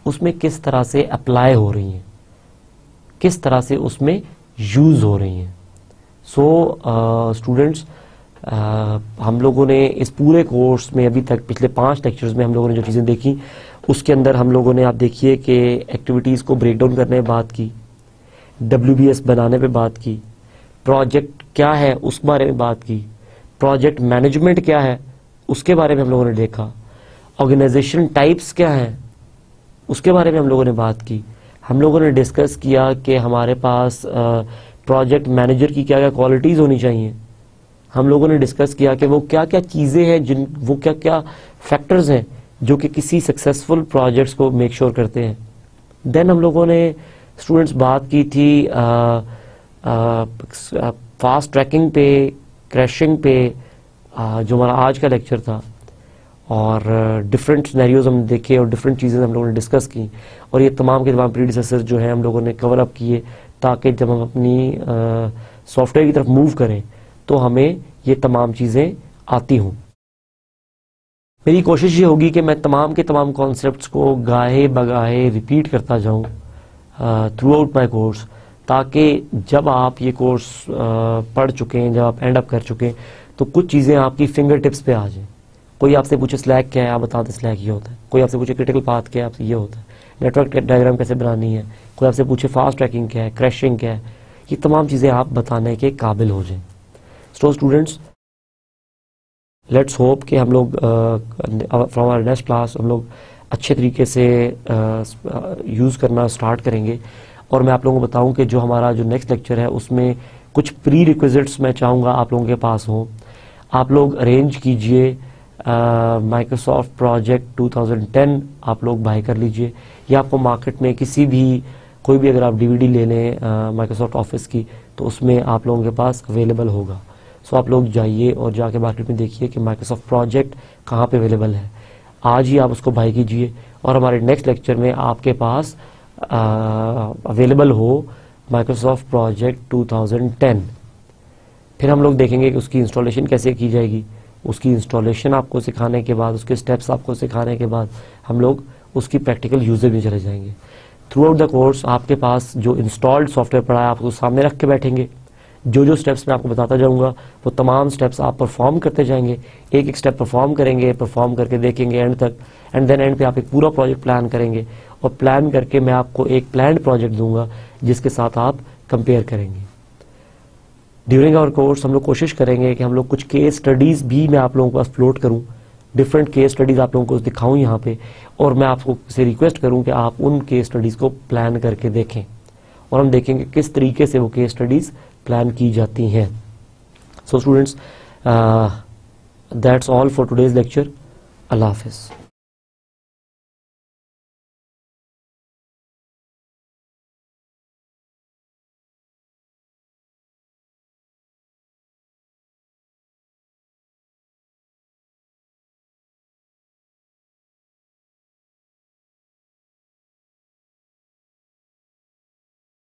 उसमें किस तरह से अप्लाई हो रही हैं, किस तरह से उसमें यूज़ हो रही हैं। सो स्टूडेंट्स, हम लोगों ने इस पूरे कोर्स में अभी तक पिछले 5 लेक्चर्स में हम लोगों ने जो चीज़ें देखी उसके अंदर हम लोगों ने, आप देखिए कि एक्टिविटीज़ को ब्रेक डाउन करने पे बात की, WBS बनाने पे बात की, प्रोजेक्ट क्या है उस बारे में बात की, प्रोजेक्ट मैनेजमेंट क्या है उसके बारे में हम लोगों ने देखा, ऑर्गेनाइजेशन टाइप्स क्या हैं उसके बारे में हम लोगों ने बात की। हम लोगों ने डिस्कस किया कि हमारे पास प्रोजेक्ट मैनेजर की क्या क्या क्वालिटीज़ होनी चाहिए। हम लोगों ने डिस्कस किया कि वो क्या क्या चीज़ें हैं, वो क्या क्या फैक्टर्स हैं जो कि किसी सक्सेसफुल प्रोजेक्ट्स को मेक श्योर करते हैं। देन हम लोगों ने स्टूडेंट्स बात की थी फास्ट ट्रैकिंग पे, क्रैशिंग पे, जो हमारा आज का लेक्चर था, और डिफरेंट सिनेरियोज हमने देखे और डिफरेंट चीज़ें हम लोगों ने डिस्कस की, और ये तमाम के तमाम प्रीडिसेसर जो हैं हम लोगों ने कवर अप किए ताकि जब हम अपनी सॉफ्टवेयर की तरफ मूव करें तो हमें ये तमाम चीज़ें आती हों। मेरी कोशिश ये होगी कि मैं तमाम के तमाम कॉन्सेप्ट्स को गाहे बगाहे रिपीट करता जाऊं थ्रू आउट माई कोर्स, ताकि जब आप ये कोर्स पढ़ चुके हैं, जब आप एंड अप कर चुके हैं, तो कुछ चीज़ें आपकी फिंगर टिप्स पे आ जाएं। कोई आपसे पूछे स्लैक क्या है, आप बता दें स्लैक ये होता है। कोई आपसे पूछे क्रिटिकल पाथ क्या है, आपसे ये होता है। नेटवर्क डायग्राम कैसे बनानी है, कोई आपसे पूछे फास्ट ट्रैकिंग क्या है, क्रैशिंग क्या है, ये तमाम चीज़ें आप बताने के काबिल हो जाएं। सो स्टूडेंट्स, लेट्स होप कि हम लोग फ्रॉम आवर नेक्स्ट क्लास हम लोग अच्छे तरीके से यूज़ करना स्टार्ट करेंगे। और मैं आप लोगों को बताऊं कि जो हमारा जो नेक्स्ट लेक्चर है उसमें कुछ प्री रिक्विजिट्स मैं चाहूँगा आप लोगों के पास हों। आप लोग अरेंज कीजिए माइक्रोसॉफ्ट प्रोजेक्ट 2010 आप लोग बाय कर लीजिए, या आपको मार्केट में किसी भी कोई भी अगर आप DVD ले लें माइक्रोसॉफ्ट ऑफिस की तो उसमें आप लोगों के पास अवेलेबल होगा। सो आप लोग जाइए और जाके मार्केट में देखिए कि माइक्रोसॉफ्ट प्रोजेक्ट कहाँ पे अवेलेबल है, आज ही आप उसको बाय कीजिए और हमारे नेक्स्ट लेक्चर में आपके पास अवेलेबल हो माइक्रोसॉफ्ट प्रोजेक्ट 2010। फिर हम लोग देखेंगे कि उसकी इंस्टॉलेशन कैसे की जाएगी। उसकी इंस्टॉलेशन आपको सिखाने के बाद, उसके स्टेप्स आपको सिखाने के बाद हम लोग उसकी प्रैक्टिकल यूजर में चले जाएंगे। थ्रू आउट द कोर्स आपके पास जो इंस्टॉल्ड सॉफ्टवेयर पड़ा है आप उसको सामने रख के बैठेंगे। जो जो स्टेप्स मैं आपको बताता जाऊंगा वो तमाम स्टेप्स आप परफॉर्म करते जाएंगे, एक एक स्टेप परफॉर्म करेंगे, परफॉर्म करके देखेंगे एंड तक, एंड देन एंड पे आप एक पूरा प्रोजेक्ट प्लान करेंगे और प्लान करके मैं आपको एक प्लान्ड प्रोजेक्ट दूंगा जिसके साथ आप कंपेयर करेंगे। ड्यूरिंग आवर कोर्स हम लोग कोशिश करेंगे कि हम लोग कुछ केस स्टडीज़ भी मैं आप लोगों के पास फ्लोट करूं, डिफरेंट केस स्टडीज़ आप लोगों को दिखाऊं यहाँ पे, और मैं आपको से रिक्वेस्ट करूं कि आप उन केस स्टडीज़ को प्लान करके देखें और हम देखेंगे किस तरीके से वो केस स्टडीज़ प्लान की जाती हैं। So students, that's all for today's lecture. अल्लाह हाफिज़।